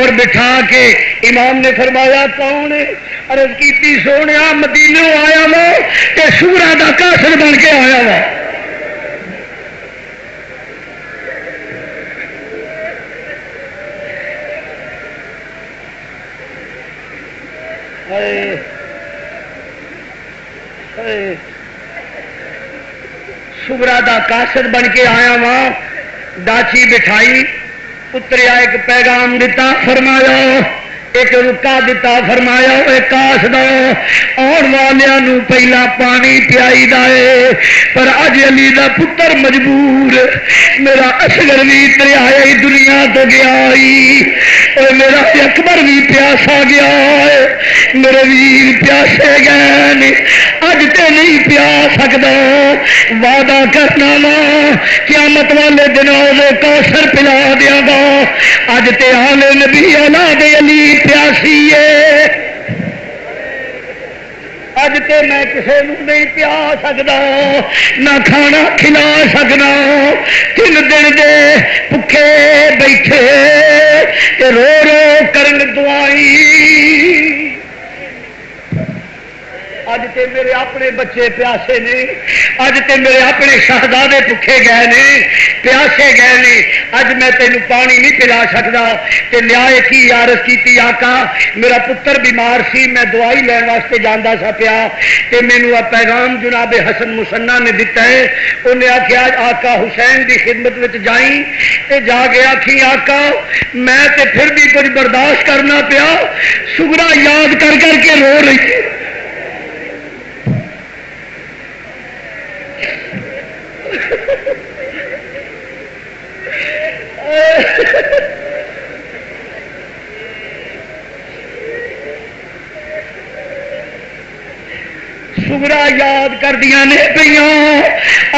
اور بٹھا کے امام نے فرمایا کون؟ عرض کی سونے مدینوں آیا وا تے سورا دا کاسر بن کے آیا وا. سورا دا کاسر بن کے آیا وا. ڈاچی بٹھائی اتریا ایک پیغام دیتا فرمایا ایک رکا دیتا فرمایا ایک کاس دو آن والوں پہلا پانی پیائی دے. پر اج علی دا پتر مجبور میرا اصغر بھی تریا دنیا تو گیا اور میرا اکبر بھی پیاسا گیا. میرے ویر پیاسے گئے اج تے نہیں پیا سکتا. وعدہ کرنا وا قیامت والے دنوں میں کوثر پلا دیا گا. اج تے آل نبی اولاد علی پیاسی ہے. اج تے میں کسی نو نہیں پیا سکتا نہ کھانا کھلا سکنا. 3 دن دے بھکے بیٹھے تے رو رو کرن اج تے میرے اپنے بچے پیاسے نے، اج تے میرے اپنے شہزادے بھکھے گئے نے، پیاسے گئے نے، اج میں تینوں پانی نہیں پلا سکتا تے لیا کی عرض کیتی آقا میرا پتر بیمار سی، میں دوائی لین واسطے جانا سا پیا تے مینوں آ پیغام جناب حسن مسنا نے دتا ہے، انہیں آخیا آقا حسین دی خدمت وچ جائیں تے جا کے آکھی آقا میں تے پھر بھی کچھ برداشت کرنا پیا، سگرا یاد کر کر کے رو رہی ہے۔ سگرا یاد کردیاں نے پیاں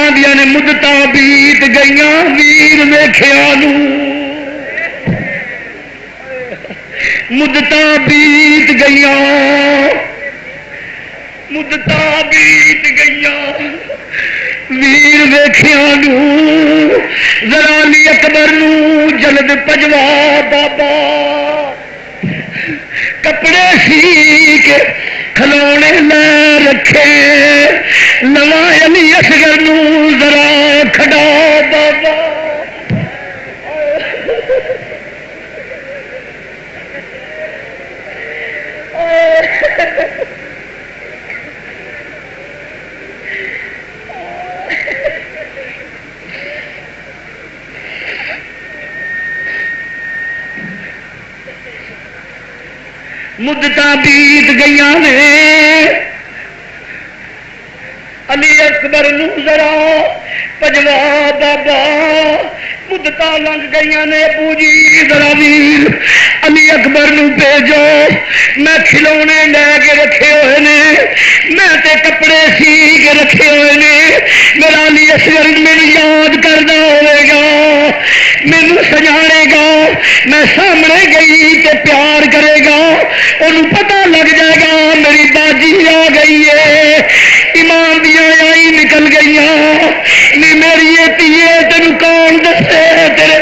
آندیاں نے مدتاں بیت گئیاں ویر ویکھیا نوں، مدتاں بیت گئیاں، مدتاں بیت گئیاں ویر ویکھیا نوں، ذرا علی اکبر نوں جلد پجوا بابا، کپڑے سی کے کھلونے لے رکھے، نواں علی اصغر نوں ذرا کھڈا بابا۔ مدتاں بیت گئیاں نے، علی اکبر نوں ذرا پجوا بابا، مدتاں لنگ گئیاں نے، ابو جی ذرا ویر علی اکبر نوں بھیجو، میں کھلونے لے کے رکھے ہوئے نے، میں تے کپڑے سی کے رکھے ہوئے نے، میرا علی اصغر مینوں یاد کردا ہوئے گا، مینوں سجاڑے گا، میں سامنے گئی تے پیار کرے گا، انہوں پتہ لگ جائے گا میری باجی آ گئی ہے، ایمان دیا آئی نکل گئی نہیں میری یہ تیے تینوں کون دسے تیرے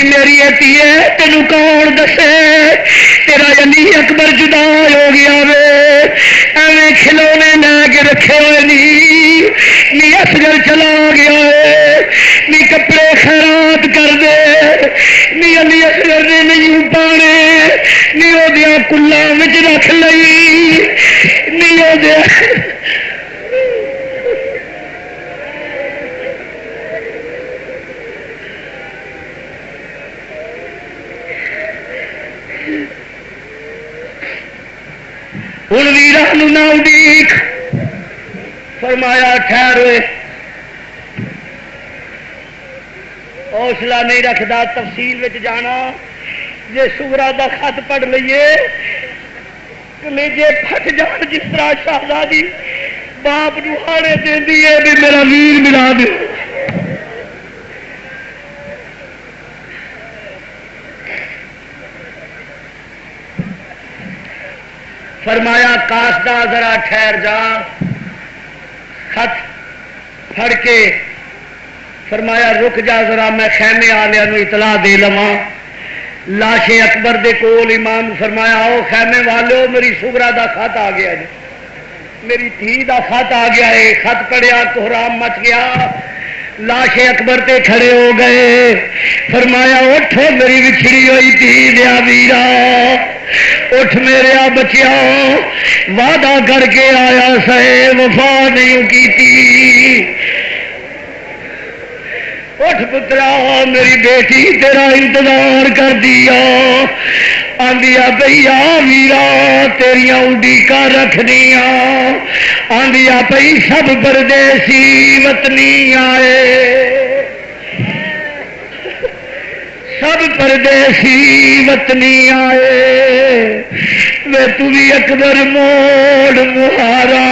میری ہے تینوں کون دسے تیرا علی اکبر جدا ہو گیا وے ایویں کھلونے لے کے رکھے ہوئے نی اصغر چلا گیا ہے نی کپڑے خیرات کر دے نی علی اصغر نے نہیں پانے نی وہ دیا کلاں وچ رکھ لئی نی وہ دیا ہوں ویران نہ اڈیک فرمایا ٹھہر ہوئے حوصلہ نہیں رکھتا تفصیل وچ جانا جے سورا دا خط پڑھ لئیے کلیجے پھٹ جان جس طرح شہزادی باپ نو ہاڑے دیندی ہے بھی میرا ویر ملا دے فرمایا کاسدا ذرا ٹھہر جا خط پھڑ کے فرمایا رک جا ذرا میں خیمے والوں اطلاع دے لواں لاش اکبر دے کول امام فرمایا آؤ خیمے والو میری سغرا دا خط آ گیا جی میری دھی دا خط آ گیا ہے خط پڑھیا کوہرام مچ گیا لاش اکبر تے کھڑے ہو گئے فرمایا اٹھو میری بچھڑی ہوئی تھی دیا ویرا اٹھ میرے بچیا وعدہ کر کے آیا سہے وفا نہیں کی اٹھ پترا میری بیٹی تیرا انتظار کر دیا آندیا پیا ویرا تیریاں اڈیکاں رکھ دیا آندیا پئی سب پردیسی وطنی آئے سب پردیسی وطنی آئے وے تو بھی اکبر موڑ مہارا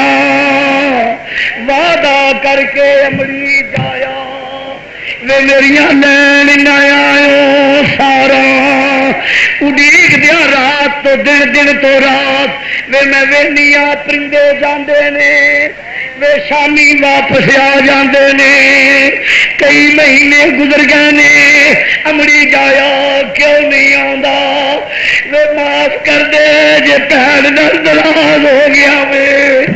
وعدہ کر کے امری جایا وے میریاں لین نہ آئے سارا اڈیک دیا رات تو دن دن تو رات وے میں وینی آ پرندے جاندے نے وے شامی واپس آ جاندے نے کئی مہینے گزر گئے نے امڑی جایا کیوں نہیں آندا وے معاف کر دے جے بھن نال ناراض ہو گیا وے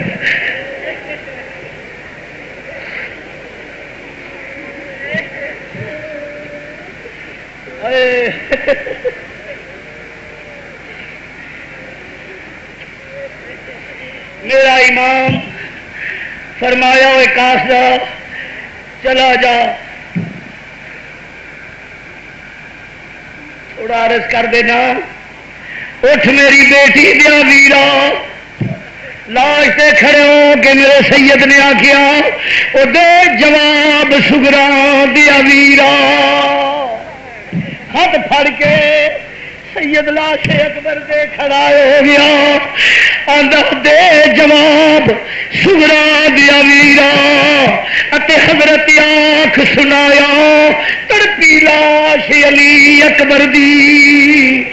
میرا امام فرمایا ہوئے کاش جا چلا جا تھوڑا عرض کر دینا اٹھ میری بیٹی دیا ویرا لاش سے کھڑے ہو کے میرے سید نے آخیا وہ دے جواب سگرا دیا ویرا ہاتھ پھڑ کے سید لاش اکبر دے کھڑا ہو گیا آندا دے جواب سگرا دیا ویرا اتے حضرت آنکھ سنایا تڑپی لاش علی اکبر دی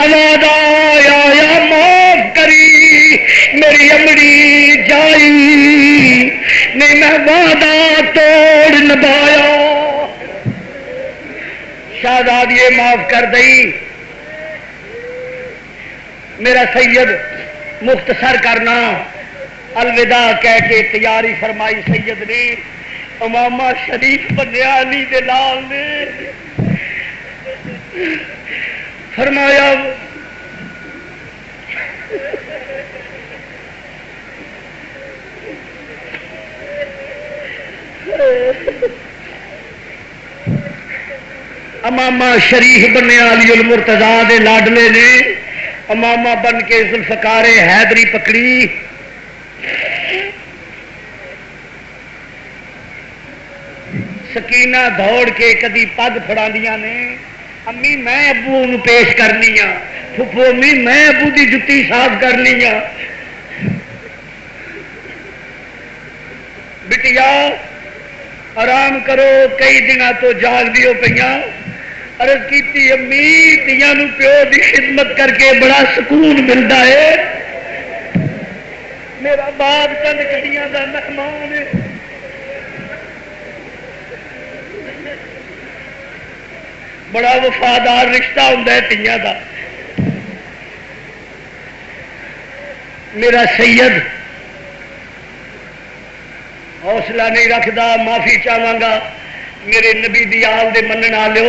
آواز آیا یا معاف کری میری امڑی جائی نہیں میں وعدہ توڑ نبھایا شہزادی معاف کر دئی میرا سید مختصر کرنا الوداع کہہ کے تیاری فرمائی سید نے امامہ شریف بنیا علی دے لال نے فرمایا امامہ شریف بنیا علی المرتضیٰ دے لاڈلے نے امامہ بن کے ذوالفقار حیدری پکڑی سکینہ دوڑ کے کدی پگ پھڑاندیاں نے امی میں ابو نو پیش کرنی ہاں پھپھو امی میں ابو دی جتی صاف کرنی ہاں بٹیا آرام کرو کئی دنوں تو جاگ دیو پہ عرض کیتی امی تیاں نو پیو دی خدمت کر کے بڑا سکون ملتا ہے میرا باپ چند کڑیاں دا مہمان ہے بڑا وفادار رشتہ ہوتا ہے تیاں دا میرا سید حوصلہ نہیں رکھتا معافی چاہواں گا میرے نبی دی آل دے منن والو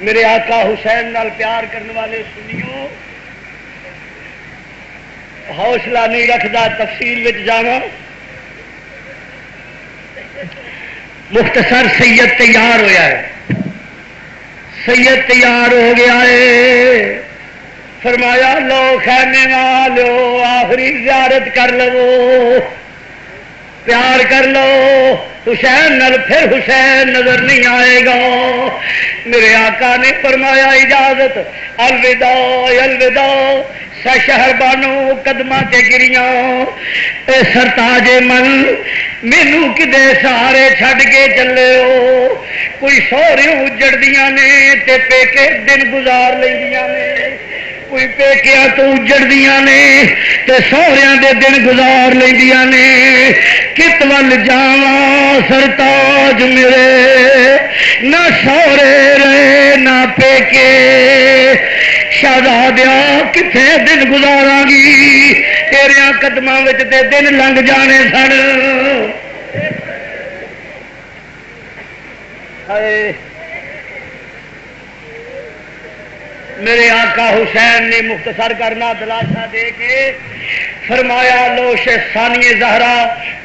میرے آقا حسین نال پیار کرنے والے سنیو حوصلہ نہیں رکھتا تفصیل وچ جانا مختصر سید تیار ہویا ہے سید تیار ہو گیا ہے فرمایا لو خیمے والو آخری زیارت کر لو پیار کر لو حسین نل پھر حسین نظر نہیں آئے گا میرے آقا نے فرمایا اجازت الوداع الوداع شہر بانو قدمہ تے گریاں اے سرتاج من مینو کدے سہارے چھڈ کے چلے ہو کوئی سوہریوں اجڑدیاں نے تے پیکے دن گزار لیندیاں نے کوئی پیکیاں تو اجڑدیاں نے تے سوہریاں دے دن گزار لیندیاں نے کت ول جاواں سرتاج میرے نہ سوہرے رہے نہ پیکے شہزادیا کتنے دن گزاراں گی تیریاں قدماں وچ تے دن لنگ جانے سن میرے آقا حسین نے مختصر کرنا دلاسا دے کے فرمایا لو ثانی زہرا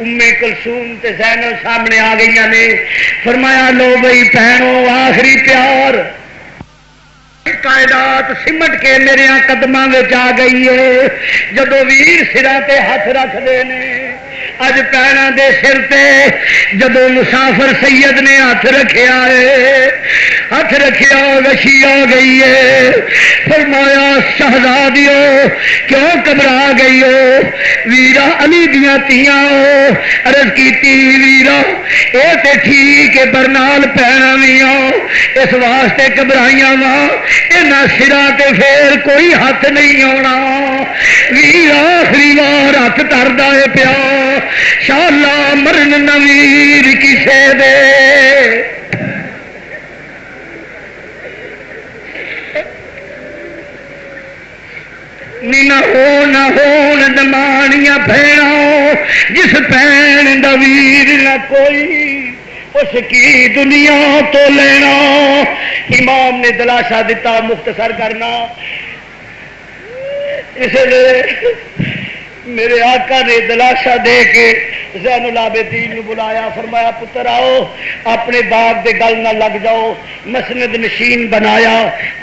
ام کلثوم تے زینب سامنے آ گئی نے فرمایا لو بھائی بہنوں آخری پیار کائنات سمٹ کے میرے قدماں وچ آ گئی ہے جدو ویر سراں تے ہاتھ رکھ دے نے اج پیروں دے سر تے جدو مسافر سید نے ہاتھ رکھیا ہے ہاتھ رکھیا وشی آ گئی ہے. فرمایا شہزادیو کیوں گھبرا گئی ہو؟ ویرا علی دیاں تیاں ہو. عرض کیتی ویرا اے تے ٹھیک ہے برنال پینا بھی آ اس واسطے گھبرائیاں وا یہاں سراں تے پھر کوئی ہاتھ نہیں آنا. ویر آخری بار ہاتھ تردا ہے پیا شالا مرن نویر کسے دے. نہ ہون دمانیاں بھیڑا جس بھین دا ویر نہ کوئی اس کی دنیا تو لینا. امام نے دلاسا دیتا مختصر کرنا. اس لیے میرے آقا نے دلاسا دے کے زین العابدین نے بلایا. فرمایا پتر آؤ اپنے باغ دے گل نہ لگ جاؤ. مسند نشین بنایا.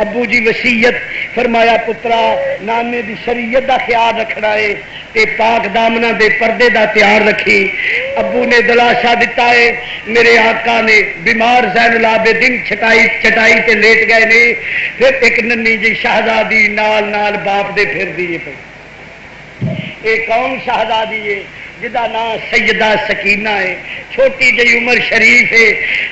ابو جی وصیت فرمایا پترا نانے دی شریعت دا خیال رکھنا ہے تے پاک دامنا دے پردے دا تیار رکھی. ابو نے دلاسا دیتا ہے. میرے آقا نے بیمار زین العابدین چٹائی تے لیٹ گئے نے. پھر ایک ننی جی شہزادی نال نال باپ دے پھر دیے پہ. ایک کون شہزادی ہے جدا نام سیدہ سکینہ ہے. چھوٹی جی عمر شریف ہے.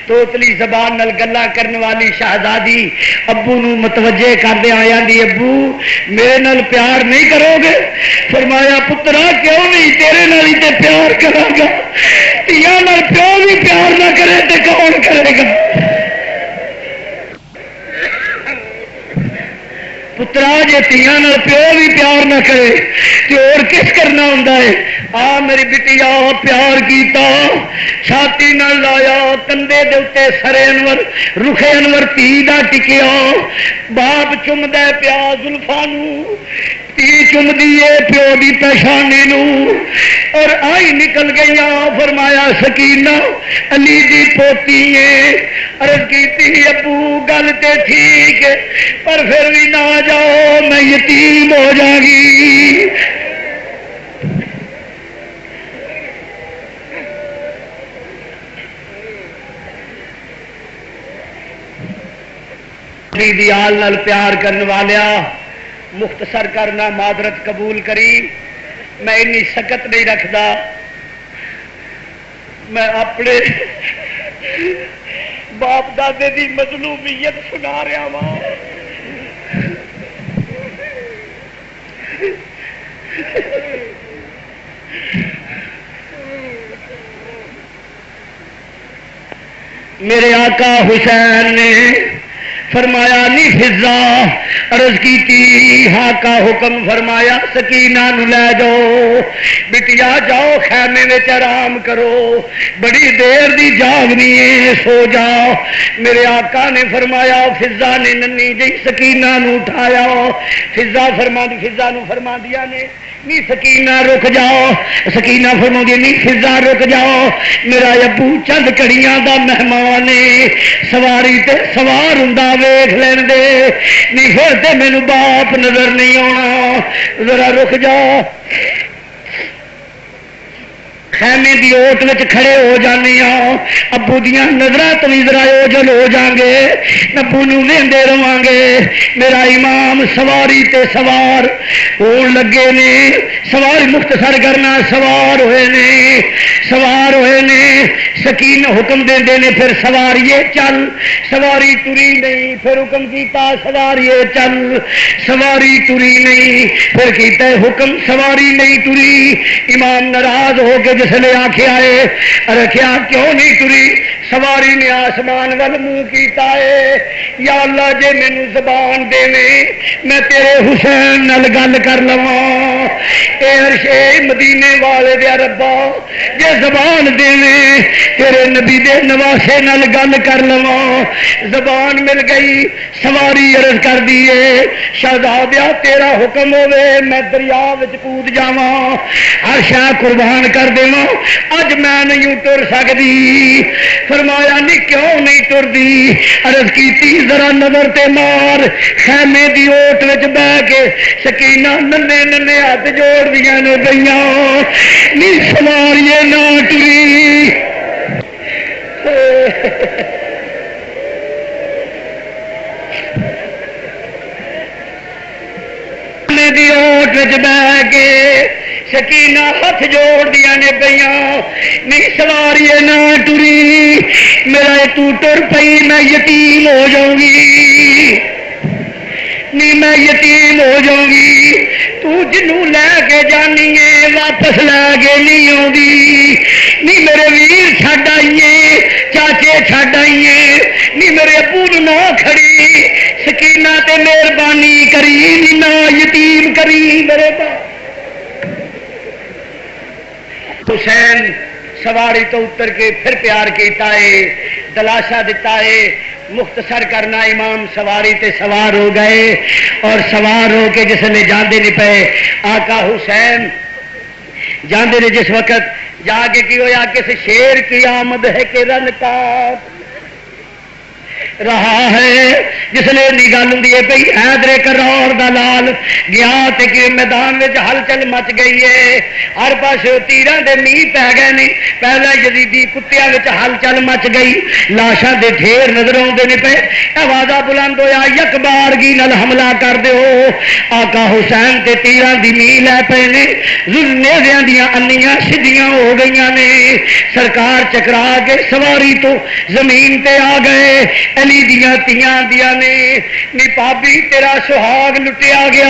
توتلی زبان نال گلا کرنے والی شہزادی ابو نو متوجہ کر دیا آدھی ابو میرے نال پیار نہیں کرو گے؟ فرمایا پترا کیوں نہیں تیرے نال ہی تے پیار کرا گا. تیاں نال پیو بھی پیار نہ کرے تے کون کرے گا؟ پترا جی تیاں نال پیو بھی پیار نہ کرے تو اور کس کرنا ہوں ہے؟ آ میری بٹیا پیار کیتا چھاتی نہ لایا کندھے دے اوتے سرے انور رخے انور تی دا ٹکیا. باپ چمدا پیا زلفاں نو تی چم دیے پیو دی پیشانی نو اور آئی نکل گئی. فرمایا سکینہ علی دی پوتی ہے. عرض کیتی ابو گل تے ٹھیک ہے پر پھر بھی نہ جاؤ میں یتیم ہو جاؤں گی. دیال نال پیار کرنے والیا مختصر کرنا معذرت قبول کری. میں انی سکت نہیں رکھدا. میں اپنے باپ دادے دی مظلومیت سنا رہا ہوں. میرے آقا حسین نے فرمایا نی فضا عرض کی تھی ہاں کا حکم فرمایا سکینہ نو لے جاؤ بٹیا جاؤ خیمے میں آرام کرو بڑی دیر دی جاگنی ہے سو جاؤ. میرے آقا نے فرمایا فضا نے ننی جی سکینہ نو اٹھایا. فضا نو فرما دیا نے نی سکینہ رک جاؤ. سکینہ فرما دی نی فضا رک جاؤ میرا ابو چند کڑیاں دا مہمان ہے سواری تے سوار ہوں ویخ لین دے نہیں پھر تے مینو باپ نظر نہیں آنا. ذرا رک جا. خیمے دی اوٹ میں کھڑے ہو جانے ابو دیا نظر تو بھی ذرا اوجل ہو جان گے ابو نو لیندے رہاں گے. میرا امام سواری تے سوار ہون لگے نے. سواری مختصر کرنا سوار ہوئے نے سکین حکم دے نے پھر سواریے چل. سواری تری نہیں پھر حکم کیتا سواریے چل. سواری تری نہیں پھر کیتا حکم سواری نہیں تری. امام ناراض ہو کے جس نے آخیا ہے رکھیا کیوں نہیں تری؟ سواری نے آسمان وال منہ کیتا ہے یا اللہ جے مینو زبان دے میں تیرے حسین نال گل کر لواں. اے عرشے مدینے والے دے ربا جے زبان دے تیرے نبی دے نواسے نال گل کر لواں. زبان مل گئی. سواری عرض کر دیے شہزادیا تیرا حکم ہوے میں دریا وچ کود جاواں ہر شے قربان کر دیواں اج میں نہیں ٹر سکتی. فرمایا نہیں کیوں نہیں ٹردی؟ عرض کیتی ذرا نظر تے مار. خیمے دی اوٹ وچ بہ کے سکینہ ننے ہاتھ جوڑ دیا نے گئیاں نہیں سواریے نہ ٹری. دی اوٹ وچ بہ کے سکینہ ہاتھ جوڑ دیا نے پیاں نہیں سواری نہ ٹری میرا تو ٹر پئی میں یتیم ہو جاؤں گی نہیں میں یتیم ہو جاؤں گی تو جنوں لے کے جانی ہے واپس لے کے نہیں آؤں نہیں میرے ویر چھڈ آئیے چاچے چھڈ آئیے نہیں میرے ابو نہ کھڑی سکینہ تے مہربانی کری نہ یتیم کری میرے حسین سواری تو اتر کے پھر پیار کیتا ہے دلاشا دیتا ہے مختصر کرنا امام سواری تے سوار ہو گئے اور سوار ہو کے جس نے جاندے نہیں پے آقا حسین جاندے نے جس وقت جا کے کی ہویا کس شیر کی آمد ہے کہ رن کا رہا ہے جس نے گل ہوں پی حیدر کرور دا لال گیا تے کہ میدان میں ہلچل مچ گئی ہے ہر پاس تیران دے می پی گئے نہیں پہلے یزیدی کتیاں ہلچل مچ گئی لاشاں دے ڈھیر نظر آتے پے آوازہ بلند ہویا یک بارگی نال حملہ کر دیو آقا حسین تے تیران دی می لے پے نے نیزیاں دیاں انیاں سدھیاں ہو گئی نے سرکار چکرا کے سواری تو زمین تے آ گئے علی دیاں تیاں دیاں نے نی پابی تیرا سہاگ لٹیا گیا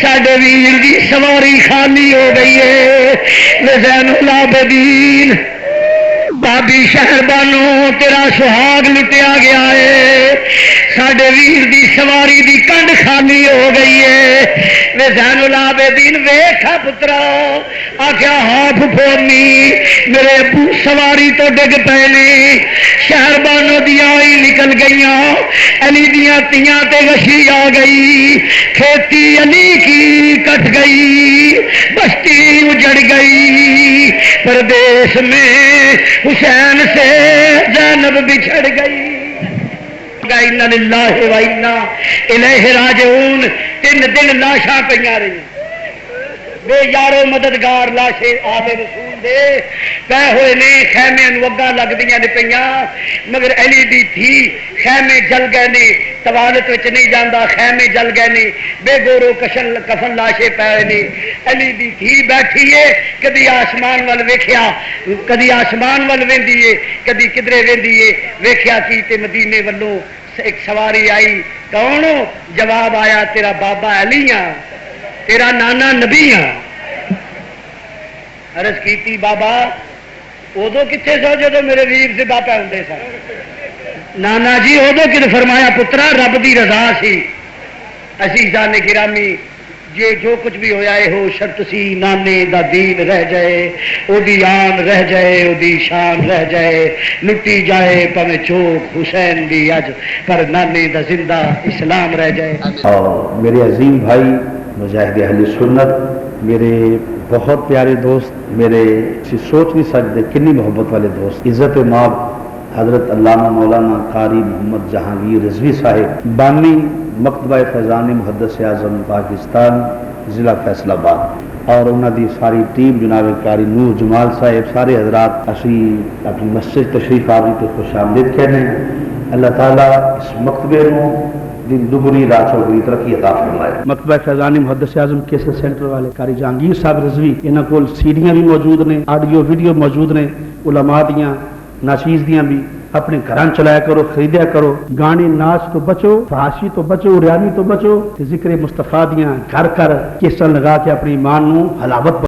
ساڈے ویر دی سواری خالی ہو گئی ہے زین العابدین بابی شہر بانو تیرا سہاگ لٹیا گیا ہے ساڈے ویر دی سواری دی کنڈ خالی ہو گئی ہے وے زین العابدین ویکھا پترا آخیا ہاں پھوپھونی میرے ابو سواری تو ڈگ پے نے شہر بانو دیا ہی نکل گئیاں علی دیاں تیاں تے غشی آ گئی کھیتی علی کی کٹ گئی بستی اجڑ گئی پردیس میں حسین سے زینب بچھڑ گئی انا للہ و انا الیہ راجعون 3 دن لاشاں پہ رہی بے یارو مددگار لاشے آلے رسول دے پہ ہوئے نے خیمے اگاں لگ دیا نے پہ مگر علی دی تھی خیمے جل گئے نے توالت وچ نہیں جانا خیمے جل گئے نے بے گورو کفن لاشے پے نے علی دی تھی بیٹھی ہے کدی آسمان وال ویکھیا کدی آسمان وال ویندی ہے کدی کدرے ویندی ہے ویکھیا کی تے مدینے والوں ایک سواری آئی کون جواب آیا تیرا بابا علی ہاں تیرا نانا نبی ہاں عرض کیتی بابا ادو کتنے سو جدو میرے ویر سے باپا ہوں سن نانا جی ادو کت فرمایا پترا رب دی رضا سی اسی جانے گرامی جی جو کچھ بھی ہویا ہے ہو شرط سی نانے دا دین رہ جائے او دی آن رہ جائے او دی شان رہ جائے لٹی جائے پویں چوک حسین دی اج پر نانے دا زندہ اسلام رہ جائے. اور میرے عظیم بھائی مجاہد اہل سنت میرے بہت پیارے دوست میرے سوچ نہیں سکتے کنی محبت والے دوست عزت ماب حضرت علامہ مولانا قاری محمد جہانگیر رضوی صاحب بانی مکتبہ فیضان محدث اعظم پاکستان ضلع فیصل آباد اور انہوں دی ساری ٹیم جناب قاری نور جمال صاحب سارے حضرات اسی اپنی مسجد تشریف آوری تو خوش آمدید کہنے ہیں. اللہ تعالیٰ اس مکتبے میں دن دگنی رات چوگنی ترقی عطا فرمائے. مکتبہ فیضان محدث اعظم کیسٹ سینٹر والے قاری جہانگیر صاحب رضوی انہاں کول سیڈیاں بھی موجود نے آڈیو ویڈیو موجود نے علماء دیاں ناچیز دیاں بھی اپنے گھران چلایا کرو خریدیا کرو گانے ناچ تو بچو فحاشی تو بچو ریانی تو بچو ذکر مصطفیٰ دیاں گھر کر کیسٹاں لگا کے اپنی ایمان نو حلاوت